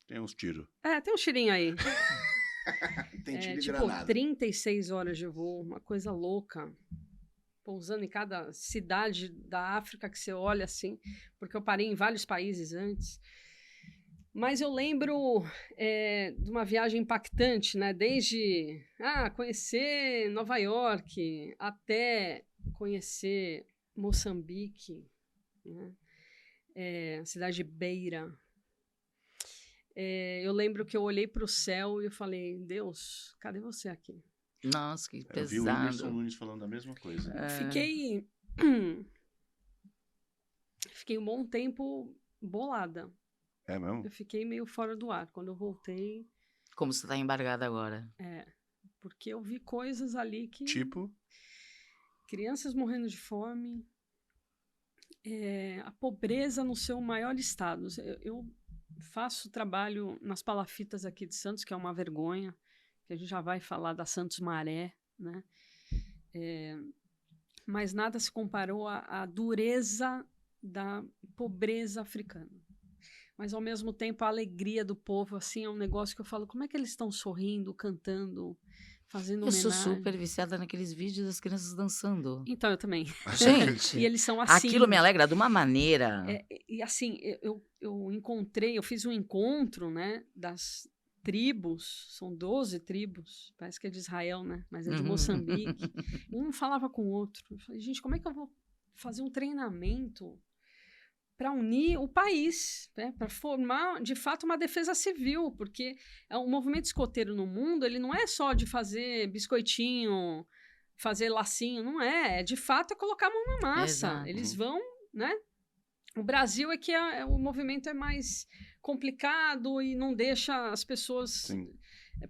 Tem uns tiros. Tem um tirinho aí. Tem tiro de tipo, granada. 36 horas de voo, uma coisa louca. Pousando em cada cidade da África que você olha assim, porque eu parei em vários países antes. Mas eu lembro de uma viagem impactante, né? Desde conhecer Nova York até conhecer Moçambique, né? A cidade de Beira. Eu lembro que eu olhei para o céu e eu falei, Deus, cadê você aqui? Nossa, que pesado. Eu vi o Whindersson Nunes falando a mesma coisa. Fiquei um bom tempo bolada. É mesmo? Eu fiquei meio fora do ar. Quando eu voltei... Como você está embargada agora. Porque eu vi coisas ali que... Tipo? Crianças morrendo de fome. A pobreza no seu maior estado. Eu faço trabalho nas palafitas aqui de Santos, que é uma vergonha, que a gente já vai falar da Santos Maré, né? Mas nada se comparou à dureza da pobreza africana. mas ao mesmo tempo a alegria do povo, assim, é um negócio que eu falo, como é que eles estão sorrindo, cantando, fazendo Eu homenagem? sou super viciada naqueles vídeos das crianças dançando. Então, eu também. Gente, E eles são assim. aquilo me alegra de uma maneira. E assim, eu fiz um encontro, né, das tribos, são 12 tribos, parece que é de Israel, né, mas é de Moçambique. Um falava com o outro. Eu falei, gente, como é que eu vou fazer um treinamento para unir o país, né, para formar, de fato, uma defesa civil, porque o movimento escoteiro no mundo, ele não é só de fazer biscoitinho, fazer lacinho, não é. De fato, é colocar a mão na massa. Exato. Eles vão, né? O Brasil é que o movimento é mais complicado e não deixa as pessoas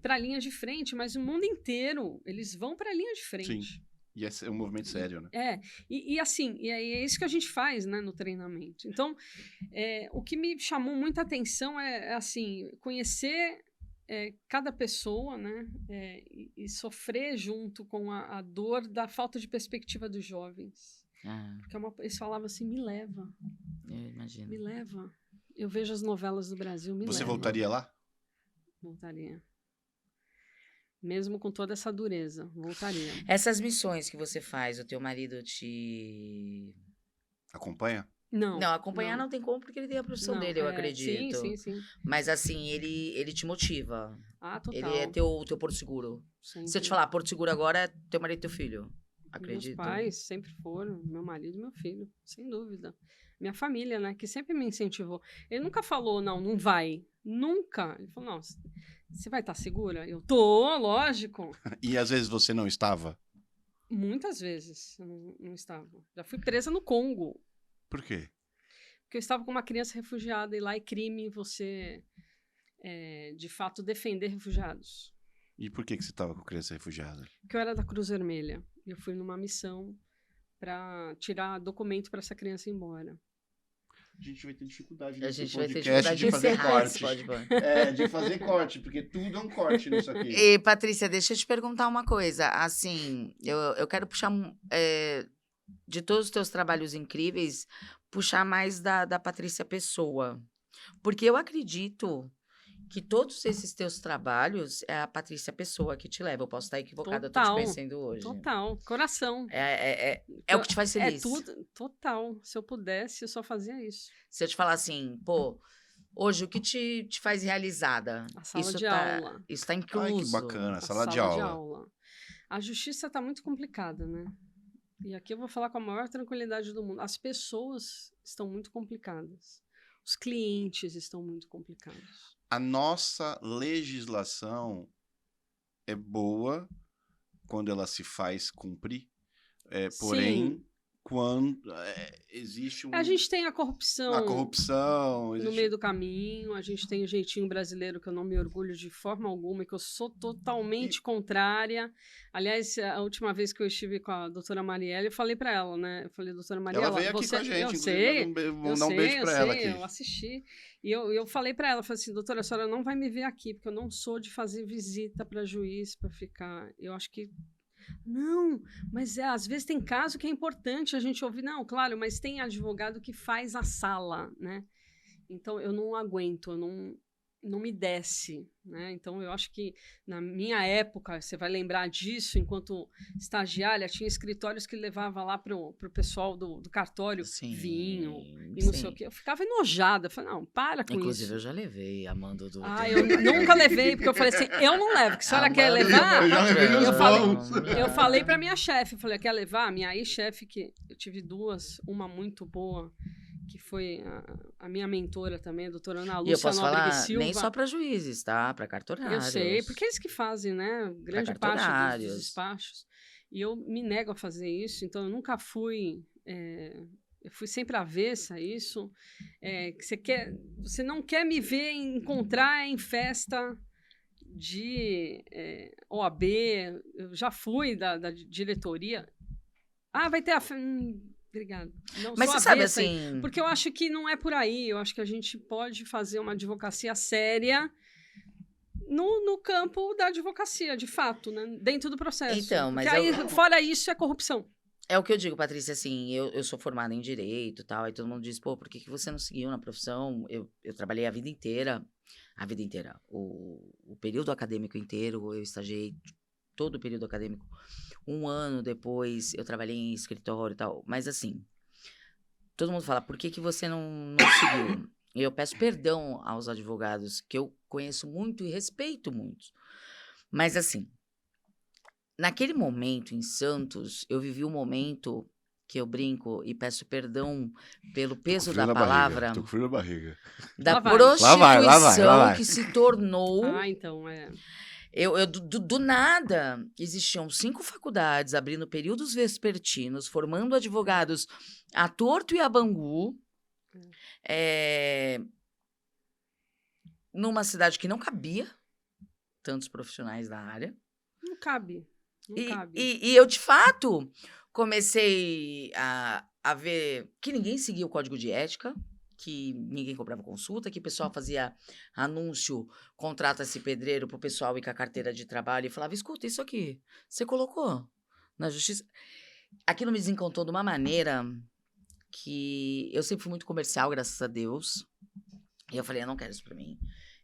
para a linha de frente, mas o mundo inteiro, eles vão para a linha de frente. Sim. E é um movimento sério, né? E assim, é isso que a gente faz, né, no treinamento. Então, o que me chamou muita atenção é assim, conhecer cada pessoa, né, e sofrer junto com a dor da falta de perspectiva dos jovens. Porque eles falavam assim, me leva. Eu imagino. Me leva. Eu vejo as novelas do Brasil, me leva. Você voltaria lá? Voltaria. Mesmo com toda essa dureza, voltaria. Essas missões que você faz, o teu marido te... Acompanha? Não. Não, acompanhar não tem como, porque ele tem a profissão dele, eu acredito. Sim. Mas assim, ele te motiva. Total. Ele é teu porto seguro. Sempre. Se eu te falar, porto seguro agora é teu marido e teu filho. Acredito. Meus pais sempre foram, meu marido e meu filho, sem dúvida. Minha família, né, que sempre me incentivou. Ele nunca falou, não vai. Nunca. Ele falou, não, você vai estar segura? Eu tô, lógico. E às vezes você não estava? Muitas vezes eu não estava. Já fui presa no Congo. Por quê? Porque eu estava com uma criança refugiada e lá é crime você, de fato, defender refugiados. E por que você estava com criança refugiada? Porque eu era da Cruz Vermelha. E eu fui numa missão para tirar documento para essa criança ir embora. A gente vai ter dificuldade A gente nesse vai ter podcast dificuldade de fazer encerrar esse corte. podcast. De fazer corte, porque tudo é um corte nisso aqui. E, Patrícia, deixa eu te perguntar uma coisa. Assim, eu quero puxar, de todos os teus trabalhos incríveis, puxar mais da Patrícia Pessoa. Porque eu acredito que todos esses teus trabalhos é a Patrícia Pessoa que te leva. Eu posso estar equivocada, eu tô te conhecendo hoje. Total, coração. É o que te faz feliz. É tudo, total. Se eu pudesse, eu só fazia isso. Se eu te falar assim, pô, hoje o que te faz realizada? A sala isso de aula. Isso tá incluso. Ai, que bacana, A sala de aula. A justiça tá muito complicada, né? E aqui eu vou falar com a maior tranquilidade do mundo. As pessoas estão muito complicadas. Os clientes estão muito complicados. A nossa legislação é boa quando ela se faz cumprir, porém, quando existe A gente tem a corrupção. A corrupção. No meio do caminho, a gente tem o jeitinho brasileiro, que eu não me orgulho de forma alguma, e que eu sou totalmente contrária. Aliás, a última vez que eu estive com a doutora Marielle, eu falei para ela, né? Eu falei, doutora Marielle, ela veio aqui com a gente, eu sei, vou dar um beijo para ela aqui. Eu assisti. E eu falei para ela, falei assim, doutora, a senhora não vai me ver aqui, porque eu não sou de fazer visita para juiz, para ficar... Eu acho que... Não, mas às vezes tem caso que é importante a gente ouvir. Não, claro, mas tem advogado que faz a sala, né? Então, eu não aguento, não me desce, né? Então, eu acho que na minha época, você vai lembrar disso, enquanto estagiária, tinha escritórios que levava lá pro pessoal do cartório vinho e não sei o quê. Eu ficava enojada, falei, não, para com isso. Inclusive, eu já levei a Amanda do... eu nunca levei, porque eu falei assim, eu não levo, que a senhora quer levar? Eu já levei os Eu falei pra minha chefe, falei, quer levar? Minha ex-chefe, que eu tive duas, uma muito boa, que foi a minha mentora também, a doutora Ana Lúcia. E eu posso falar, Silva. nem só para juízes, tá? Para cartorários. Eu sei, porque eles que fazem, né? Grande parte dos despachos. E eu me nego a fazer isso, então eu nunca fui... eu fui sempre avessa a isso. Você não quer me ver encontrar em festa de OAB, eu já fui da diretoria. Vai ter a... Obrigada. Mas você sabe assim... Porque eu acho que não é por aí. Eu acho que a gente pode fazer uma advocacia séria no campo da advocacia, de fato, né? Dentro do processo. Então, mas aí, fora isso, é corrupção. É o que eu digo, Patrícia, assim, eu sou formada em Direito e tal, aí todo mundo diz, pô, por que você não seguiu na profissão? Eu trabalhei a vida inteira, o período acadêmico inteiro, eu estagiei todo o período acadêmico. 1 ano depois, eu trabalhei em escritório e tal, mas assim, todo mundo fala, por que você não seguiu? E eu peço perdão aos advogados, que eu conheço muito e respeito muito, mas assim, naquele momento, em Santos, eu vivi um momento que eu brinco e peço perdão pelo peso da palavra, Tô com frio na barriga. da Lá vai. prostituição Lá vai. que se tornou. Então, Do nada, existiam 5 faculdades abrindo períodos vespertinos, formando advogados a torto e a bangu, numa cidade que não cabia tantos profissionais da área. Não cabe. E eu, de fato, comecei a ver que ninguém seguia o código de ética, que ninguém cobrava consulta, que o pessoal fazia anúncio, contrata-se pedreiro para o pessoal ir com a carteira de trabalho e falava, escuta, isso aqui, você colocou na justiça? Aquilo me desencantou de uma maneira que eu sempre fui muito comercial, graças a Deus. E eu falei, eu não quero isso para mim.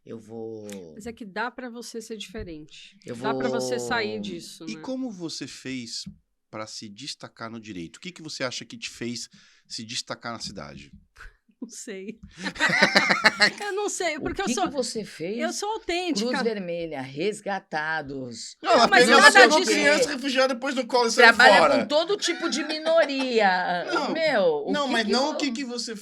Eu vou... Mas é que dá pra você ser diferente. Eu Dá pra você vou- sair disso, E né? como você fez para se destacar no direito? O que você acha que te fez se destacar na cidade? Não sei. Eu não sei, porque O que eu que você fez? sou autêntica. Cruz Vermelha, resgatados. Não, ela mas pegou nada pegou disso. criança refugiada depois no colo e saiu Trabalha fora. com todo tipo de minoria. Não, Meu, Não, mas não o vo- que você...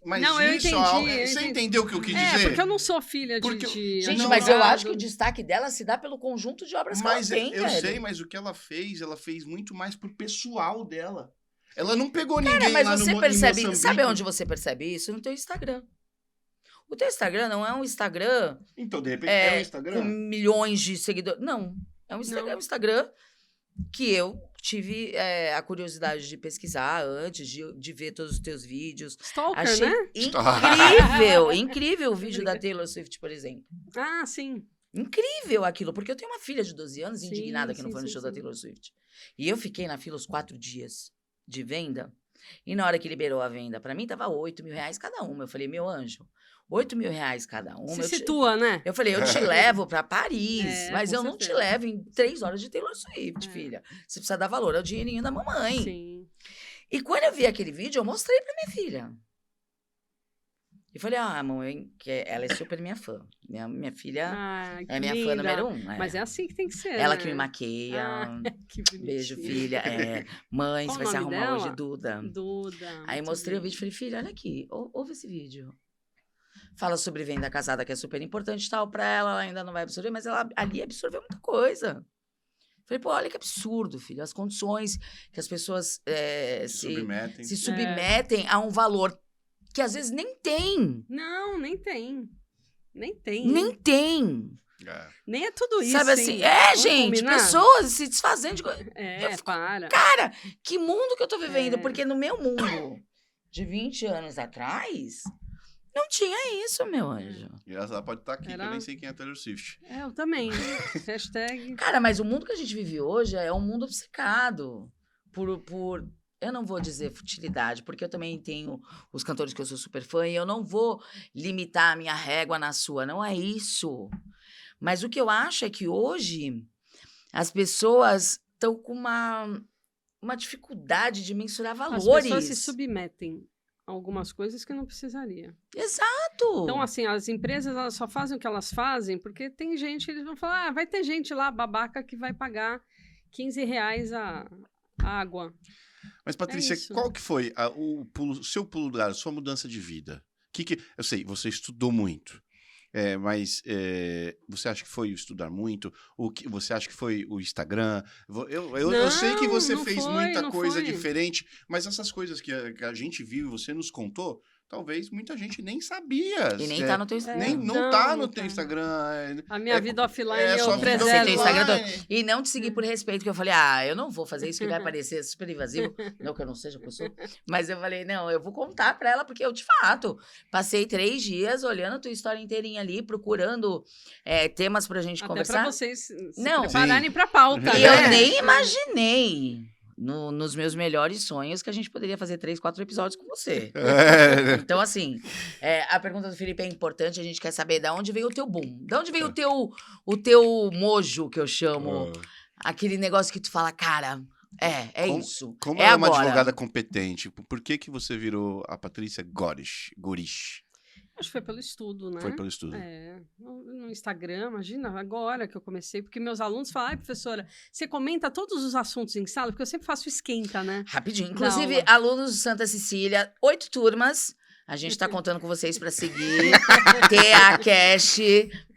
Mas Não, eu isso... entendi, Você eu entendi. entendeu o que eu quis dizer? Porque eu não sou filha Porque eu- de Gente, Não, mas eu advogado. acho que o destaque dela se dá pelo conjunto de obras Mas que ela tem, eu velho. sei, mas o que ela fez muito mais pro pessoal dela. Ela não pegou Cara, ninguém mas lá você no percebe... em Moçambique. Sabe onde você percebe isso? No teu Instagram. O teu Instagram não é um Instagram Então, de repente, é o Instagram? com milhões de seguidores. Não. É um Instagram, Não. é um Instagram que eu tive a curiosidade de pesquisar antes, de ver todos os teus vídeos. Stalker, Achei né? incrível o vídeo da Taylor Swift, por exemplo. Ah, sim. Incrível aquilo, porque eu tenho uma filha de 12 anos Sim, indignada que não sim, foi no sim, show da sim. Taylor Swift. E eu fiquei na fila os 4 dias de venda. E na hora que liberou a venda, pra mim tava R$8.000 cada uma. Eu falei, meu anjo, R$8.000 cada uma. Se eu te- situa, né? Eu falei, eu te levo pra Paris, É, mas com eu não te certeza. levo em 3 horas de Taylor Swift, É. filha. Você precisa dar valor ao dinheirinho da mamãe. Sim. E quando eu vi aquele vídeo, eu mostrei pra minha filha. E falei, mamãe, que ela é super minha fã. Minha filha Ah, que é minha fã linda. número 1. Mas é assim que tem que ser, ela né? que me maqueia. Que bonitinho. Beijo, filha. Mãe, Qual você vai o se nome arrumar dela? hoje, Duda. Duda. Aí muito mostrei o bem. vídeo e falei, filha, olha aqui, ouve esse vídeo. Fala sobre venda casada, que é super importante e tal, pra ela ainda não vai absorver, mas ela ali absorveu muita coisa. Falei, pô, olha que absurdo, filho. As condições que as pessoas Submetem. se submetem a um valor que às vezes nem tem. Não, nem tem. Nem tem. Nem tem. É. Nem é tudo isso. Sabe assim? hein? Vamos Vamos combinar? pessoas se desfazendo de coisa. É, para. Cara, que mundo que eu tô vivendo? É. Porque no meu mundo de 20 anos atrás, não tinha isso, meu anjo. E ela pode estar aqui, que eu Era? nem sei quem é Taylor Swift. Eu também. Hashtag. Cara, mas o mundo que a gente vive hoje é um mundo obcecado por eu não vou dizer futilidade, porque eu também tenho os cantores que eu sou super fã e eu não vou limitar a minha régua na sua, não é isso. Mas o que eu acho é que hoje as pessoas estão com uma dificuldade de mensurar As valores. pessoas se submetem a algumas coisas que não precisaria. Exato. Então, assim, as empresas elas só fazem o que elas fazem porque tem gente, eles vão falar, vai ter gente lá, babaca, que vai pagar R$15 a água. Mas, Patrícia, isso. qual que foi o seu pulo do ar, a sua mudança de vida? Eu sei, você estudou muito. Mas você acha que foi o estudar muito? Você acha que foi o Instagram? Eu sei que você não fez foi, muita não coisa foi. diferente, mas essas coisas que a gente viu e você nos contou, talvez muita gente nem sabia. E nem tá no teu Instagram. Nem, não Não, tá não no tá. teu Instagram. A minha vida offline sua eu vida preservo. Você tem Instagram offline. E não te seguir por respeito, que eu falei, eu não vou fazer isso que vai parecer super invasivo. Não que eu não seja pessoa. Mas eu falei, não, eu vou contar pra ela, porque eu, de fato, passei 3 dias olhando a tua história inteirinha ali, procurando temas pra gente Até conversar. pra vocês se Não. prepararem pra pauta. E né? eu nem imaginei nos meus melhores sonhos que a gente poderia fazer 3, 4 episódios com você. Então, assim, a pergunta do Felipe é importante, a gente quer saber de onde veio o teu boom. De onde veio o teu mojo, que eu chamo. Aquele negócio que tu fala, cara, isso. Como é uma agora. advogada competente, por que você virou a Patrícia Gorish? Acho que foi pelo estudo, né? Foi pelo estudo. No Instagram, imagina, agora que eu comecei, porque meus alunos falam, professora, você comenta todos os assuntos em sala, porque eu sempre faço esquenta, né? Rapidinho. Inclusive, alunos de Santa Cecília, 8 turmas. A gente tá contando com vocês para seguir. TA Cash,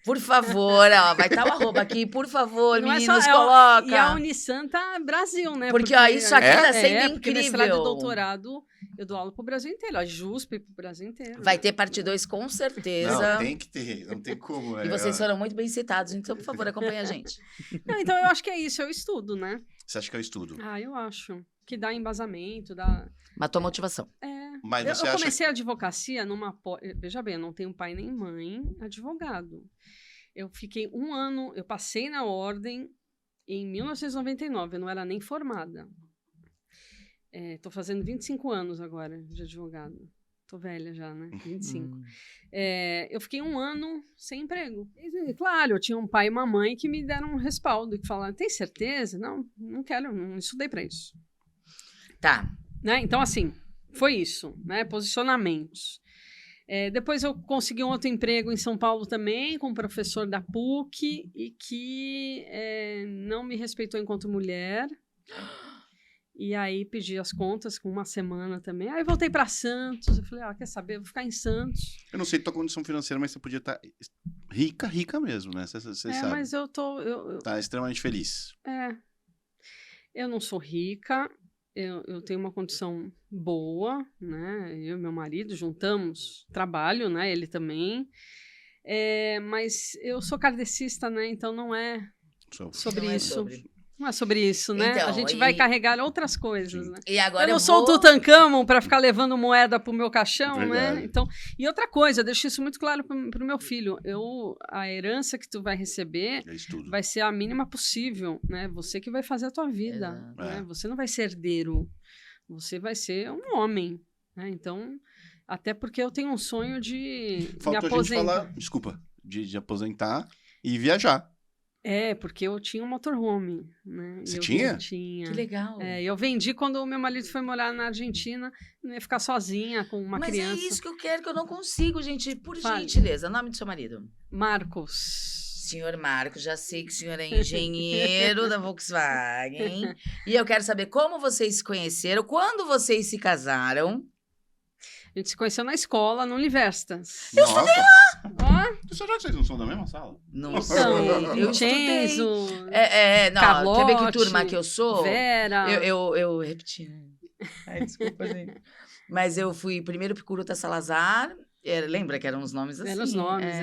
por favor. Ó, vai estar o arroba aqui, por favor, Não meninos, é coloca. E a Unisanta Brasil, né? Porque ó, isso aqui tá sendo porque incrível. mestrado e doutorado, eu dou aula pro Brasil inteiro. A JUSP pro Brasil inteiro. Vai ter parte 2, com certeza. Não, tem que ter. Não tem como. E vocês foram muito bem citados, então, por favor, acompanhe a gente. Não, então, eu acho que é isso, é o estudo, né? Você acha que é o estudo? Eu acho. Que dá embasamento, dá... Matou a motivação. Mas Eu você acha... comecei a advocacia numa... Veja bem, eu não tenho pai nem mãe advogado. Eu fiquei 1 ano, eu passei na ordem em 1999, eu não era nem formada. Tô fazendo 25 anos agora de advogado. Tô velha já, né? 25. Eu fiquei 1 ano sem emprego. E, claro, eu tinha um pai e uma mãe que me deram um respaldo, que falaram, tem certeza? Não quero, não estudei pra isso. Tá. Né? Então, assim, foi isso, né? Posicionamentos. Depois eu consegui um outro emprego em São Paulo também, com um professor da PUC, e que não me respeitou enquanto mulher. E aí pedi as contas com 1 semana também. Aí voltei para Santos. Eu falei, quer saber? Eu vou ficar em Santos. Eu não sei tua condição financeira, mas você podia estar rica mesmo, né? Você sabe. Mas eu tô... Tá extremamente feliz. Eu não sou rica. Eu tenho uma condição boa, né? Eu e meu marido juntamos trabalho, né? Ele também. Mas eu sou kardecista, né? Então não é sobre Não é isso. sobre. Não é sobre isso, né? Então, a gente vai carregar outras coisas, né? E agora eu não sou o Tutankhamon para ficar levando moeda pro meu caixão, Verdade. né? Então, e outra coisa, eu deixo isso muito claro pro meu filho. A herança que tu vai receber vai ser a mínima possível, né? Você que vai fazer a tua vida, né? Você não vai ser herdeiro. Você vai ser um homem, né? Então, até porque eu tenho um sonho de me aposentar. A gente falar, desculpa, de aposentar e viajar. Porque eu tinha um motorhome, né? Você tinha? Tinha. Que legal. Eu vendi quando o meu marido foi morar na Argentina, não ia ficar sozinha com uma criança. Mas é isso que eu quero, que eu não consigo, gente. Por Fale. gentileza, nome do seu marido? Marcos. Senhor Marcos, já sei que o senhor é engenheiro da Volkswagen. E eu quero saber como vocês se conheceram, quando vocês se casaram. A gente se conheceu na escola, no Universitas. Eu estudei lá! Ó, Será que vocês não são da mesma sala? Não sei. então, Eu Vincenzo, estudei. Não, Carlote, quer ver que turma que eu sou? Vera. Eu repeti. Ai, desculpa, gente. Mas eu fui primeiro Picuruta Salazar. Lembra que eram os nomes assim? Eram os nomes,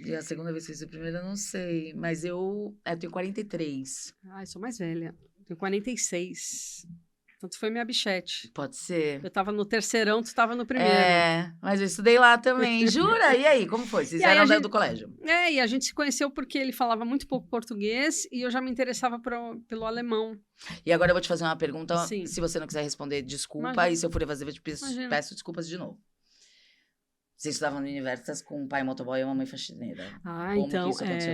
E a segunda vez que eu fiz a primeira, eu não sei. Mas eu tenho 43. Ai, sou mais velha. Tenho 46. Então, tu foi minha bichete. Pode ser. Eu tava no terceirão, tu tava no primeiro. Mas eu estudei lá também. Jura? E aí, como foi? Vocês eram do colégio? E a gente se conheceu porque ele falava muito pouco português e eu já me interessava pelo alemão. E agora eu vou te fazer uma pergunta. Sim. Se você não quiser responder, desculpa. Imagina. E se eu for fazer, eu te peço desculpas de novo. Vocês estudavam no Universitas com um pai motoboy e uma mãe faxineira. Como Então, que isso aconteceu?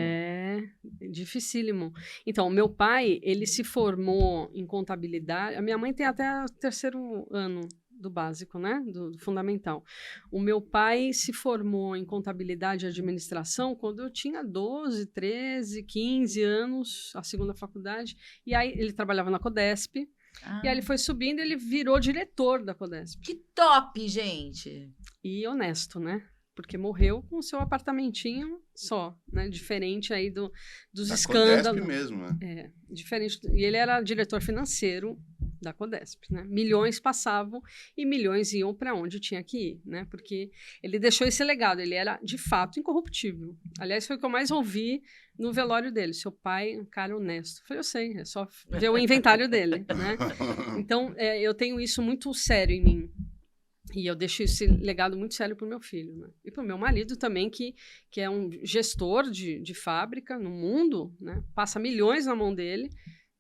Dificílimo. Então, meu pai, ele se formou em contabilidade. A minha mãe tem até o 3º ano do básico, né? Do fundamental. O meu pai se formou em contabilidade e administração quando eu tinha 12, 13, 15 anos, a 2ª faculdade. E aí, ele trabalhava na Codesp. E aí, ele foi subindo, ele virou diretor da Codesp. Que top, gente! E honesto, né? Porque morreu com o seu apartamentinho só, né? Diferente aí dos escândalos. Codesp mesmo, né? Diferente. E ele era diretor financeiro da Codesp, né? Milhões passavam e milhões iam para onde tinha que ir, né? Porque ele deixou esse legado, ele era, de fato, incorruptível. Aliás, foi o que eu mais ouvi no velório dele. Seu pai, um cara honesto. Eu falei, eu sei, é só ver o inventário dele, né? Então, eu tenho isso muito sério em mim. E eu deixo esse legado muito sério para o meu filho, né? E para o meu marido também, que é um gestor de fábrica no mundo, né? Passa milhões na mão dele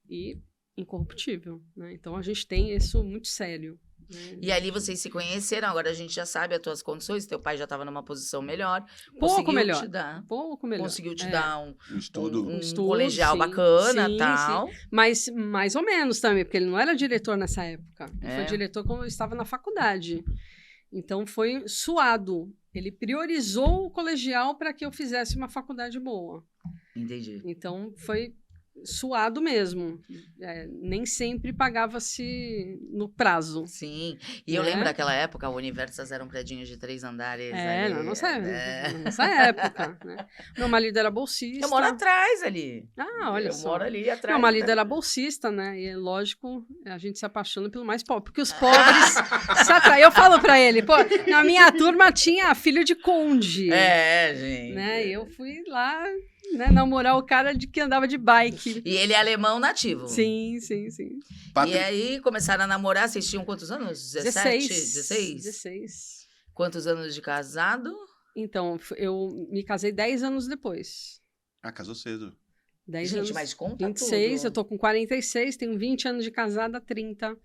e incorruptível, né? Então a gente tem isso muito sério. Né? E ali vocês se conheceram, agora a gente já sabe as tuas condições, teu pai já estava numa posição melhor. Pouco melhor. Conseguiu Conseguiu te dar Um estudo. um estudo, colegial sim, bacana sim, tal. Mas mais ou menos também, porque ele não era diretor nessa época. Ele É. foi diretor quando eu estava na faculdade. Então foi suado. Ele priorizou o colegial para que eu fizesse uma faculdade boa. Entendi. Então foi suado mesmo. Nem sempre pagava-se no prazo. Sim. E eu Né? lembro daquela época, o Universas eram prédios de 3 andares. Na ali, nossa, né? na nossa época. Né? Meu marido era bolsista. Eu moro atrás ali. Olha eu só. moro ali atrás. Meu marido era bolsista, né? E é lógico, a gente se apaixona pelo mais pobre. Porque os pobres se atraem. Eu falo pra ele, pô, na minha turma tinha filho de conde. Gente. Né? E eu fui lá, né, namorar o cara que andava de bike. E ele é alemão nativo. Sim. E aí começaram a namorar, vocês tinham quantos anos? 17? 16? Quantos anos de casado? Então, eu me casei 10 anos depois. Casou cedo. 10 Gente, anos. mas conta 26, tudo. eu tô com 46, tenho 20 anos de casada, 30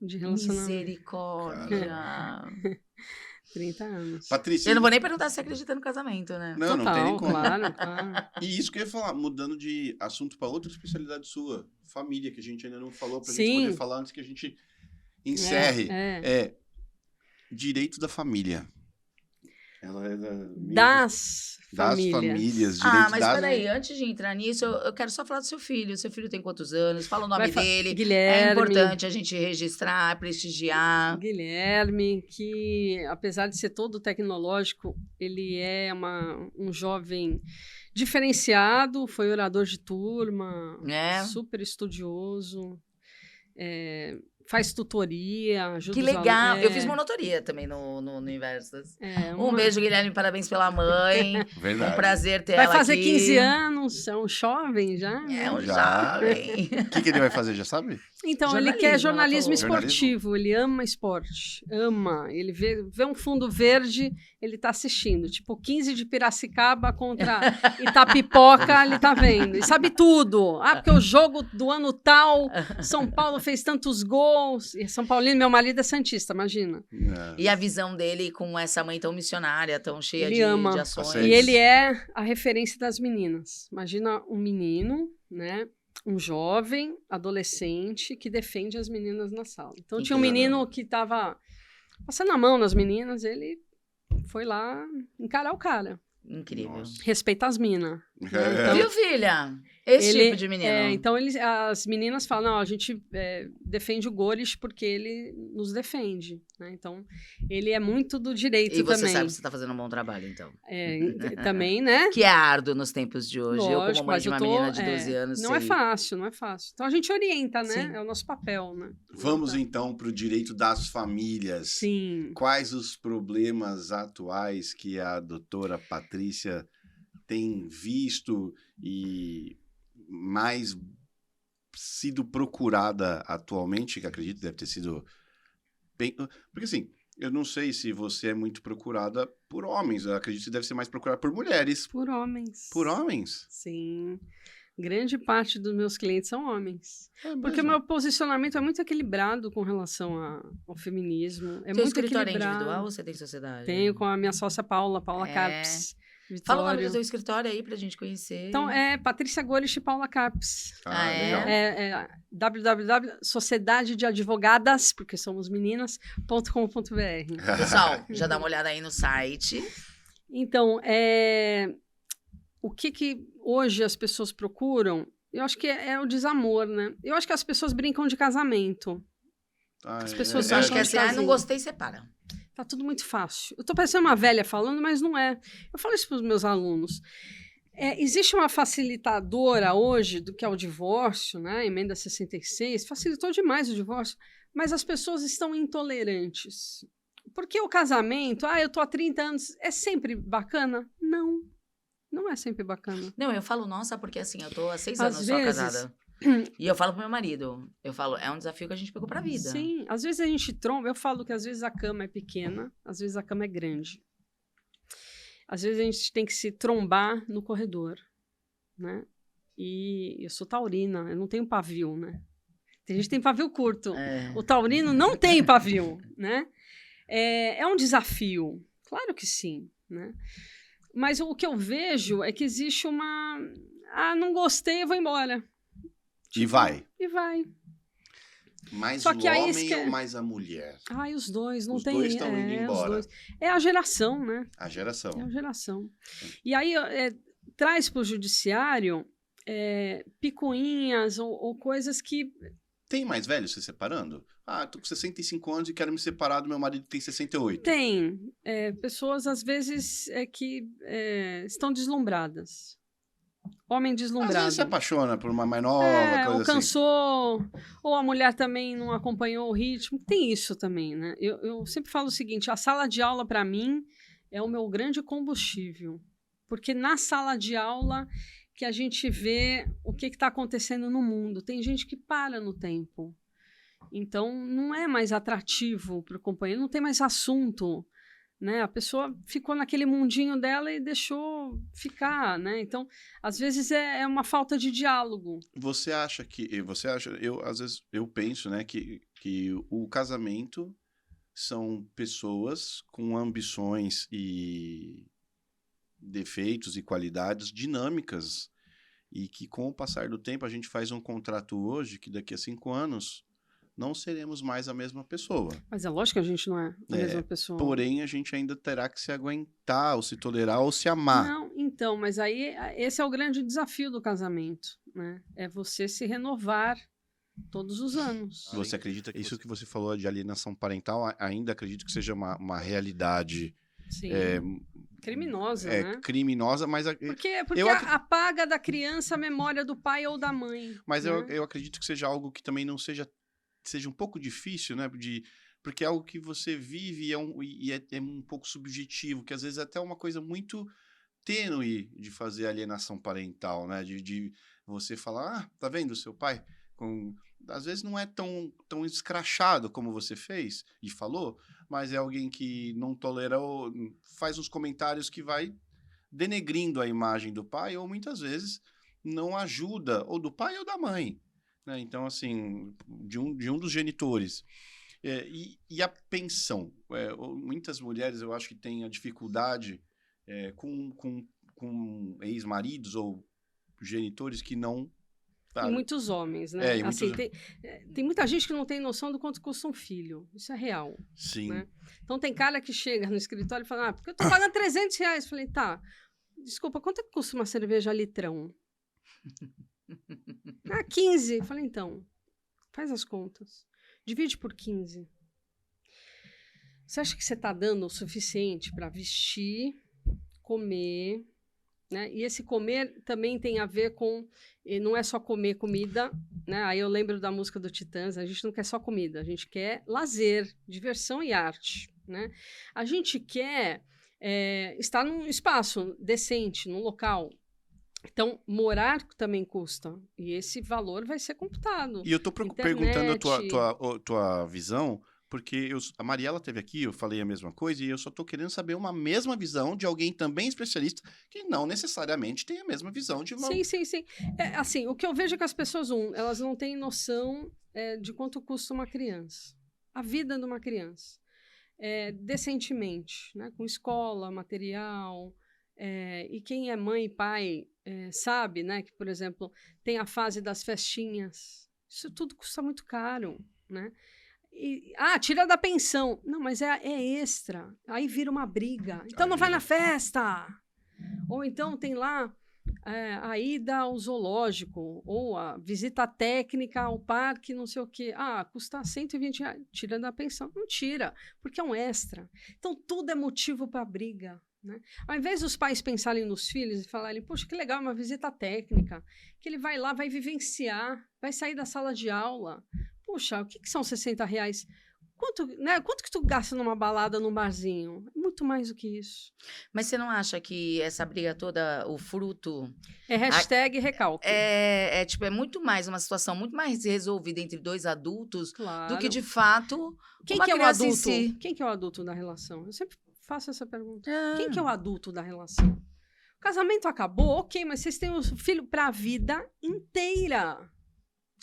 de relacionamento. Misericórdia. 30 anos. Patrícia. Eu não vou nem perguntar se você acredita no casamento, né? Não, não tem nem como. Claro. E isso que eu ia falar, mudando de assunto para outra especialidade sua, família, que a gente ainda não falou, pra gente poder falar antes que a gente encerre. Direito da família. Ela é das famílias. Mas peraí, antes de entrar nisso, eu quero só falar do seu filho. Seu filho tem quantos anos? Fala o nome dele. Guilherme. É importante a gente registrar, prestigiar. Guilherme, que apesar de ser todo tecnológico, ele é um jovem diferenciado, foi orador de turma, super estudioso, faz tutoria, ajuda Que os legal! alunos. Eu fiz monitoria também no Universas. Um beijo, Guilherme, parabéns pela mãe. Verdade. Um prazer ter vai ela aqui. Vai fazer 15 anos, é um jovem já. É um jovem. O que ele vai fazer, já sabe? Então, ele quer jornalismo esportivo, ele ama esporte, ama. Ele vê um fundo verde, ele tá assistindo. Tipo, 15 de Piracicaba contra Itapipoca, ele tá vendo. E sabe tudo. Porque o jogo do ano tal, São Paulo fez tantos gols. E São Paulino, meu marido é santista, imagina. E a visão dele com essa mãe tão missionária, tão cheia ele de ama. ações. E ele é a referência das meninas. Imagina um menino, né? Um jovem, adolescente, que defende as meninas na sala. Então, tinha um menino que estava passando a mão nas meninas, ele foi lá encarar o cara. Incrível. Nossa. Respeita as minas. Então, viu, filha? Esse tipo de menino. Então, as meninas falam, não, a gente defende o Gorish porque ele nos defende. Né? Então, ele é muito do direito também. E você sabe que você está fazendo um bom trabalho, então. Também, né? Que é árduo nos tempos de hoje. Lógico, eu, como mãe de uma menina de 12 anos, não é fácil. Então, a gente orienta, né? Sim. É o nosso papel, né? Vamos, então, para o direito das famílias. Sim. Quais os problemas atuais que a doutora Patrícia tem visto e mais sido procurada atualmente, que acredito deve ter sido bem... Porque, assim, eu não sei se você é muito procurada por homens, eu acredito que deve ser mais procurada por mulheres. Por homens. Por homens? Sim. Grande parte dos meus clientes são homens. Porque o meu posicionamento é muito equilibrado com relação ao feminismo. É muito escritório equilibrado. Individual ou você tem sociedade? Tenho com a minha sócia Paula Carpes. Fala o nome do seu escritório aí pra gente conhecer. Então, é Patrícia Gorish e Paula Carpes. Legal. É www.sociedadedeadvogadas, porque somos meninas.com.br. Pessoal, já dá uma olhada aí no site. Então, o que hoje as pessoas procuram, eu acho que é o desamor, né? Eu acho que as pessoas brincam de casamento. As pessoas acham que assim, não gostei, separa. Tá tudo muito fácil. Eu tô parecendo uma velha falando, mas não é. Eu falo isso para os meus alunos. Existe uma facilitadora hoje do que é o divórcio, né? A emenda 66 facilitou demais o divórcio, mas as pessoas estão intolerantes. Porque o casamento, eu tô há 30 anos, é sempre bacana? Não. Não é sempre bacana. Não, eu falo, nossa, porque assim, eu tô há 6 anos só casada. E eu falo pro meu marido, é um desafio que a gente pegou pra vida. Sim, às vezes a gente tromba, eu falo que às vezes a cama é pequena, às vezes a cama é grande. Às vezes a gente tem que se trombar no corredor, né? E eu sou taurina, eu não tenho pavio, né? Tem gente que tem pavio curto. É. O taurino não tem pavio, né? É um desafio. Claro que sim, né? Mas o que eu vejo é que existe uma... Ah, não gostei, eu vou embora. E vai. E vai. Mais Só o que aí homem ou mais a mulher? Ai, os dois, não Os tem... dois estão indo os embora. dois. É a geração, né? A geração. É a geração. E aí traz para o judiciário picuinhas ou coisas que... Tem mais velhos se separando? Ah, tô com 65 anos e quero me separar do meu marido que tem 68. Tem. Pessoas, às vezes, que estão deslumbradas. Homem Às deslumbrado. vezes se apaixona por uma mais nova, coisa ou assim. cansou, ou a mulher também não acompanhou o ritmo. Tem isso também, né? Eu sempre falo o seguinte, a sala de aula, para mim, é o meu grande combustível. Porque na sala de aula que a gente vê o que está acontecendo no mundo. Tem gente que para no tempo. Então, não é mais atrativo para o companheiro, não tem mais assunto, né? A pessoa ficou naquele mundinho dela e deixou ficar, né? Então, às vezes é uma falta de diálogo. Você acha, às vezes eu penso, né, que o casamento são pessoas com ambições e defeitos e qualidades dinâmicas e que com o passar do tempo a gente faz um contrato hoje que daqui a 5 anos não seremos mais a mesma pessoa. Mas é lógico que a gente não é a mesma pessoa. Porém, a gente ainda terá que se aguentar, ou se tolerar, ou se amar. Não, então, mas aí esse é o grande desafio do casamento, né? É você se renovar todos os anos. Você acredita que isso que você falou de alienação parental, ainda acredito que seja uma realidade Sim. Criminosa, né? Criminosa, mas... Porque apaga da criança a memória do pai ou da mãe. Mas né? eu acredito que seja algo que também não seja um pouco difícil, né? Porque é algo que você vive e é um pouco subjetivo, que às vezes é até uma coisa muito tênue de fazer alienação parental, né? De você falar, tá vendo o seu pai? Às vezes não é tão escrachado como você fez e falou, mas é alguém que não tolera ou faz uns comentários que vai denegrindo a imagem do pai ou muitas vezes não ajuda, ou do pai ou da mãe. Né? Então, assim, de um dos genitores. E a pensão? Muitas mulheres, eu acho que têm a dificuldade com ex-maridos ou genitores que não... E muitos homens, né? Assim, tem muita gente que não tem noção do quanto custa um filho. Isso é real. Sim. Né? Então, tem cara que chega no escritório e fala, porque eu tô pagando R$300. Falei, tá, desculpa, quanto é que custa uma cerveja litrão? 15. Falei, então, faz as contas. Divide por 15. Você acha que você está dando o suficiente para vestir, comer, né? E esse comer também tem a ver com... Não é só comer comida, né? Aí eu lembro da música do Titãs, a gente não quer só comida, a gente quer lazer, diversão e arte, né? A gente quer estar num espaço decente, num local. Então, morar também custa. E esse valor vai ser computado. E eu estou perguntando a tua visão, porque a Mariela esteve aqui, eu falei a mesma coisa, e eu só estou querendo saber uma mesma visão de alguém também especialista, que não necessariamente tem a mesma visão de uma... Sim. Assim, o que eu vejo é que as pessoas, elas não têm noção de quanto custa uma criança. A vida de uma criança. Decentemente, né? Com escola, material... e quem é mãe e pai sabe, né, que, por exemplo, tem a fase das festinhas. Isso tudo custa muito caro, né? Tira da pensão. Não, mas é extra. Aí vira uma briga. Então não vai na festa. Ou então tem lá a ida ao zoológico, ou a visita técnica ao parque, não sei o quê. Custa R$120. Tira da pensão. Não tira, porque é um extra. Então tudo é motivo para briga. Né? Ao invés dos pais pensarem nos filhos e falarem, poxa, que legal, uma visita técnica, que ele vai lá, vai vivenciar, vai sair da sala de aula. Puxa, o que são R$60? Quanto que tu gasta numa balada, num barzinho? Muito mais do que isso. Mas você não acha que essa briga toda, o fruto... hashtag recalque. É muito mais, uma situação muito mais resolvida entre dois adultos do que, de fato, Quem que é o adulto? Quem que é o adulto da relação? Eu sempre faço essa pergunta. Quem que é o adulto da relação? O casamento acabou, ok, mas vocês têm um filho para a vida inteira.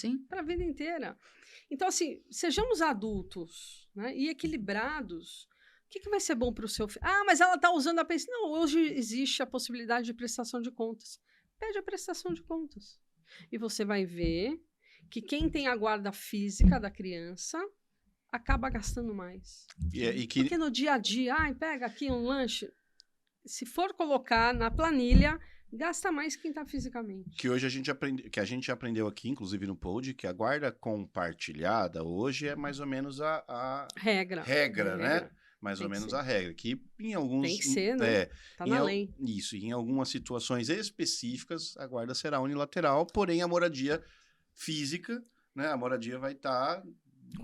Sim. Para a vida inteira. Então, assim, sejamos adultos, né, e equilibrados. O que vai ser bom para o seu filho? Ah, mas ela está usando a pensão. Não, hoje existe a possibilidade de prestação de contas. Pede a prestação de contas. E você vai ver que quem tem a guarda física da criança acaba gastando mais. Porque no dia a dia, pega aqui um lanche. Se for colocar na planilha, gasta mais quem está fisicamente. Que hoje a gente aprendeu aqui, inclusive no pod, que a guarda compartilhada hoje é mais ou menos a regra, né? Mais ou menos a regra. Que em alguns... Tem que ser, né? Tá na lei. Isso. Em algumas situações específicas, a guarda será unilateral, porém a moradia física, né? A moradia vai estar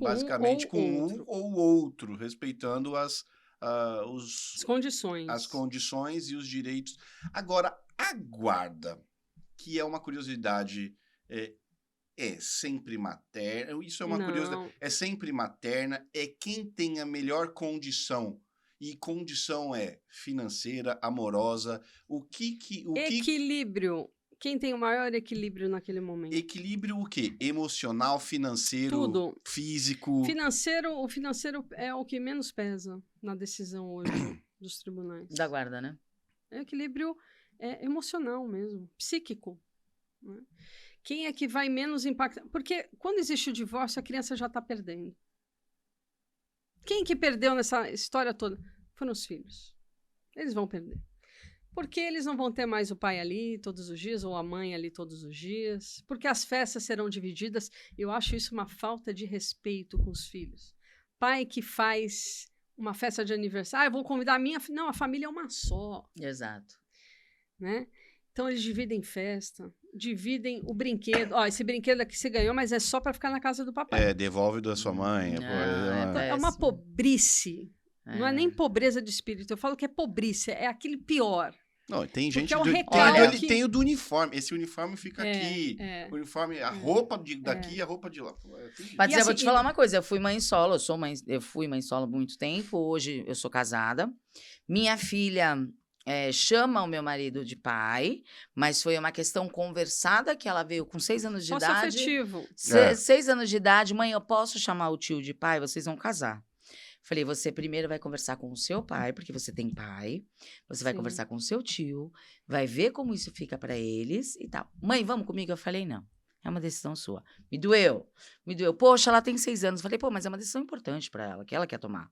basicamente com um ou outro, respeitando as condições e os direitos. Agora, a guarda, que é uma curiosidade, é sempre materna. Isso é uma curiosidade. É sempre materna. É quem tem a melhor condição. E condição é financeira, amorosa. Equilíbrio. Quem tem o maior equilíbrio naquele momento? Equilíbrio o quê? Emocional, financeiro, tudo. Físico. O financeiro é o que menos pesa na decisão hoje dos tribunais. Da guarda, né? É equilíbrio emocional mesmo, psíquico. Né? Quem é que vai menos impactar? Porque quando existe o divórcio, a criança já está perdendo. Quem que perdeu nessa história toda? Foram os filhos. Eles vão perder. Porque eles não vão ter mais o pai ali todos os dias, ou a mãe ali todos os dias. Porque as festas serão divididas. Eu acho isso uma falta de respeito com os filhos. Pai que faz uma festa de aniversário, eu vou convidar a minha... Não, a família é uma só. Exato. Né? Então, eles dividem festa, dividem o brinquedo. Esse brinquedo aqui você ganhou, mas é só para ficar na casa do papai. Devolve da sua mãe. É uma pobrice. Não é nem pobreza de espírito. Eu falo que é pobrice, é aquele pior. Não, tem gente tem o do uniforme. Esse uniforme fica aqui. O uniforme, a roupa daqui e a roupa de lá. Mas eu vou te falar uma coisa. Eu fui mãe solo. Eu fui mãe solo há muito tempo. Hoje eu sou casada. Minha filha chama o meu marido de pai, mas foi uma questão conversada que ela veio com 6 anos de idade. Afetivo. 6 anos de idade. Mãe, eu posso chamar o tio de pai? Vocês vão casar. Falei, você primeiro vai conversar com o seu pai, porque você tem pai. Você vai conversar com o seu tio, vai ver como isso fica pra eles e tal. Mãe, vamos comigo? Eu falei, não. É uma decisão sua. Me doeu. Poxa, ela tem 6 anos. Falei, mas é uma decisão importante pra ela, que ela quer tomar.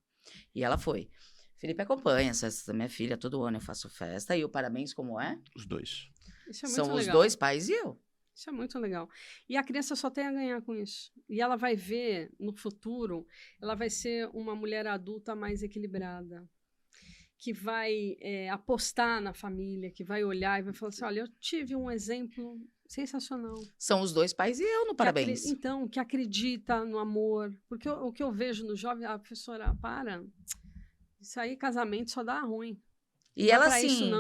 E ela foi. Felipe acompanha as festas da minha filha. Todo ano eu faço festa. E o parabéns, como é? Os dois. Isso é muito São legal. Os dois, pais e eu. Isso é muito legal. E a criança só tem a ganhar com isso. E ela vai ver, no futuro, ela vai ser uma mulher adulta mais equilibrada, que vai apostar na família, que vai olhar e vai falar assim, olha, eu tive um exemplo sensacional. São os dois pais e eu no parabéns. Que acredita no amor. Porque o que eu vejo no jovem, a professora, isso aí, casamento só dá ruim. E ela, assim,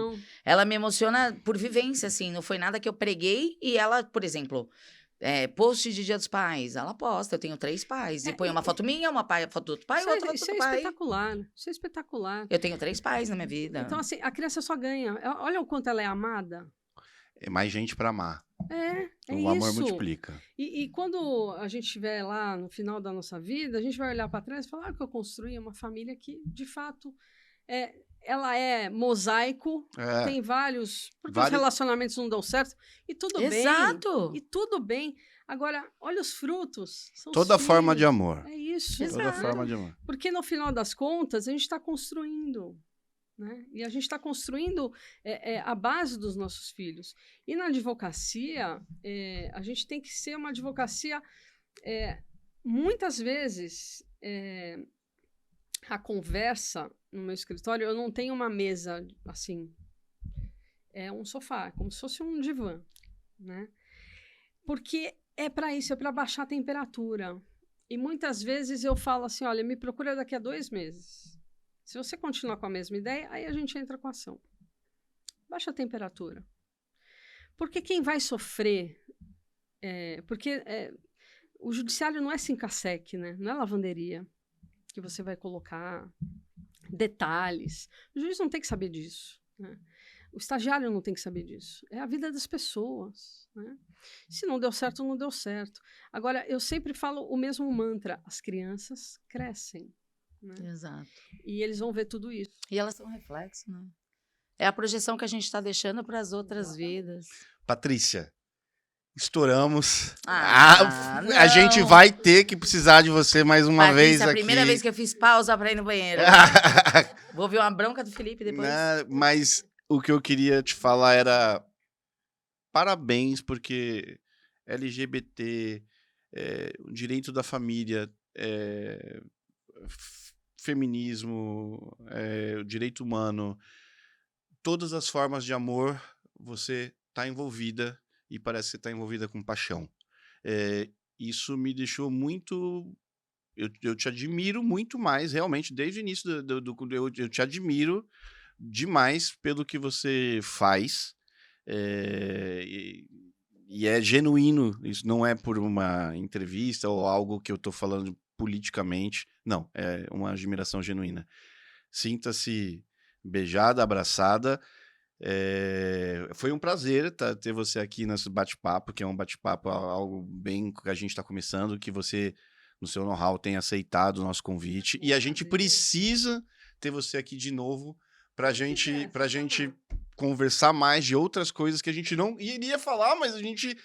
ela me emociona por vivência, assim, não foi nada que eu preguei e ela, por exemplo, post de Dia dos Pais, ela posta, eu tenho 3 pais, e põe uma foto minha, foto do outro pai, outra foto do outro pai. Isso é espetacular. Eu tenho 3 pais na minha vida. Então, assim, a criança só ganha. Olha o quanto ela é amada. É mais gente pra amar. O amor multiplica. E quando a gente estiver lá no final da nossa vida, a gente vai olhar para trás e falar que eu construí uma família que, de fato, ela é mosaico, tem vários... Porque os relacionamentos não dão certo, e tudo bem. Exato. E tudo bem. Agora, olha os frutos. Toda forma de amor. É isso. Toda forma de amor. Porque, no final das contas, a gente está construindo. Né? E a gente está construindo a base dos nossos filhos. E na advocacia, a gente tem que ser uma advocacia... muitas vezes, a conversa no meu escritório, eu não tenho uma mesa assim, é um sofá, como se fosse um divã, né? Porque é para isso, é para baixar a temperatura. E muitas vezes eu falo assim, olha, me procura daqui a 2 meses. Se você continuar com a mesma ideia, aí a gente entra com a ação. Baixa a temperatura. Porque quem vai sofrer, o judiciário não é Sincasec, né? Não é lavanderia que você vai colocar detalhes. O juiz não tem que saber disso. Né? O estagiário não tem que saber disso. É a vida das pessoas, né? Se não deu certo, não deu certo. Agora, eu sempre falo o mesmo mantra. As crianças crescem, né? Exato. E eles vão ver tudo isso. E elas são reflexo, né? É a projeção que a gente está deixando para as outras vidas. Patrícia, estouramos. Ah, A gente não. vai ter que precisar de você mais uma vez Patrícia, aqui. a primeira vez que eu fiz pausa para ir no banheiro. Vou ver uma bronca do Felipe depois. Mas o que eu queria te falar era parabéns, porque LGBT, o direito da família, feminismo, o direito humano, todas as formas de amor, você está envolvida e parece que você está envolvida com paixão. Isso me deixou muito... Eu te admiro muito mais, realmente, desde o início eu te admiro demais pelo que você faz. E é genuíno, isso não é por uma entrevista ou algo que eu tô falando politicamente, não, é uma admiração genuína. Sinta-se beijada, abraçada. Foi um prazer ter você aqui nesse bate-papo, que é um bate-papo, algo bem que a gente está começando, que você, no seu know-how, tem aceitado o nosso convite, e a gente precisa ter você aqui de novo pra gente conversar mais de outras coisas que a gente não iria falar, mas a gente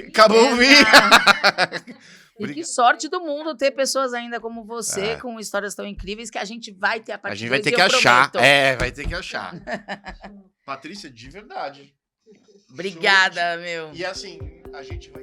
acabou ouvindo. E que sorte do mundo ter pessoas ainda como você, com histórias tão incríveis, que a gente vai ter a partir A gente vai ter de que hoje, eu achar. prometo. Vai ter que achar. Patrícia, de verdade. Obrigada, meu. E assim, a gente vai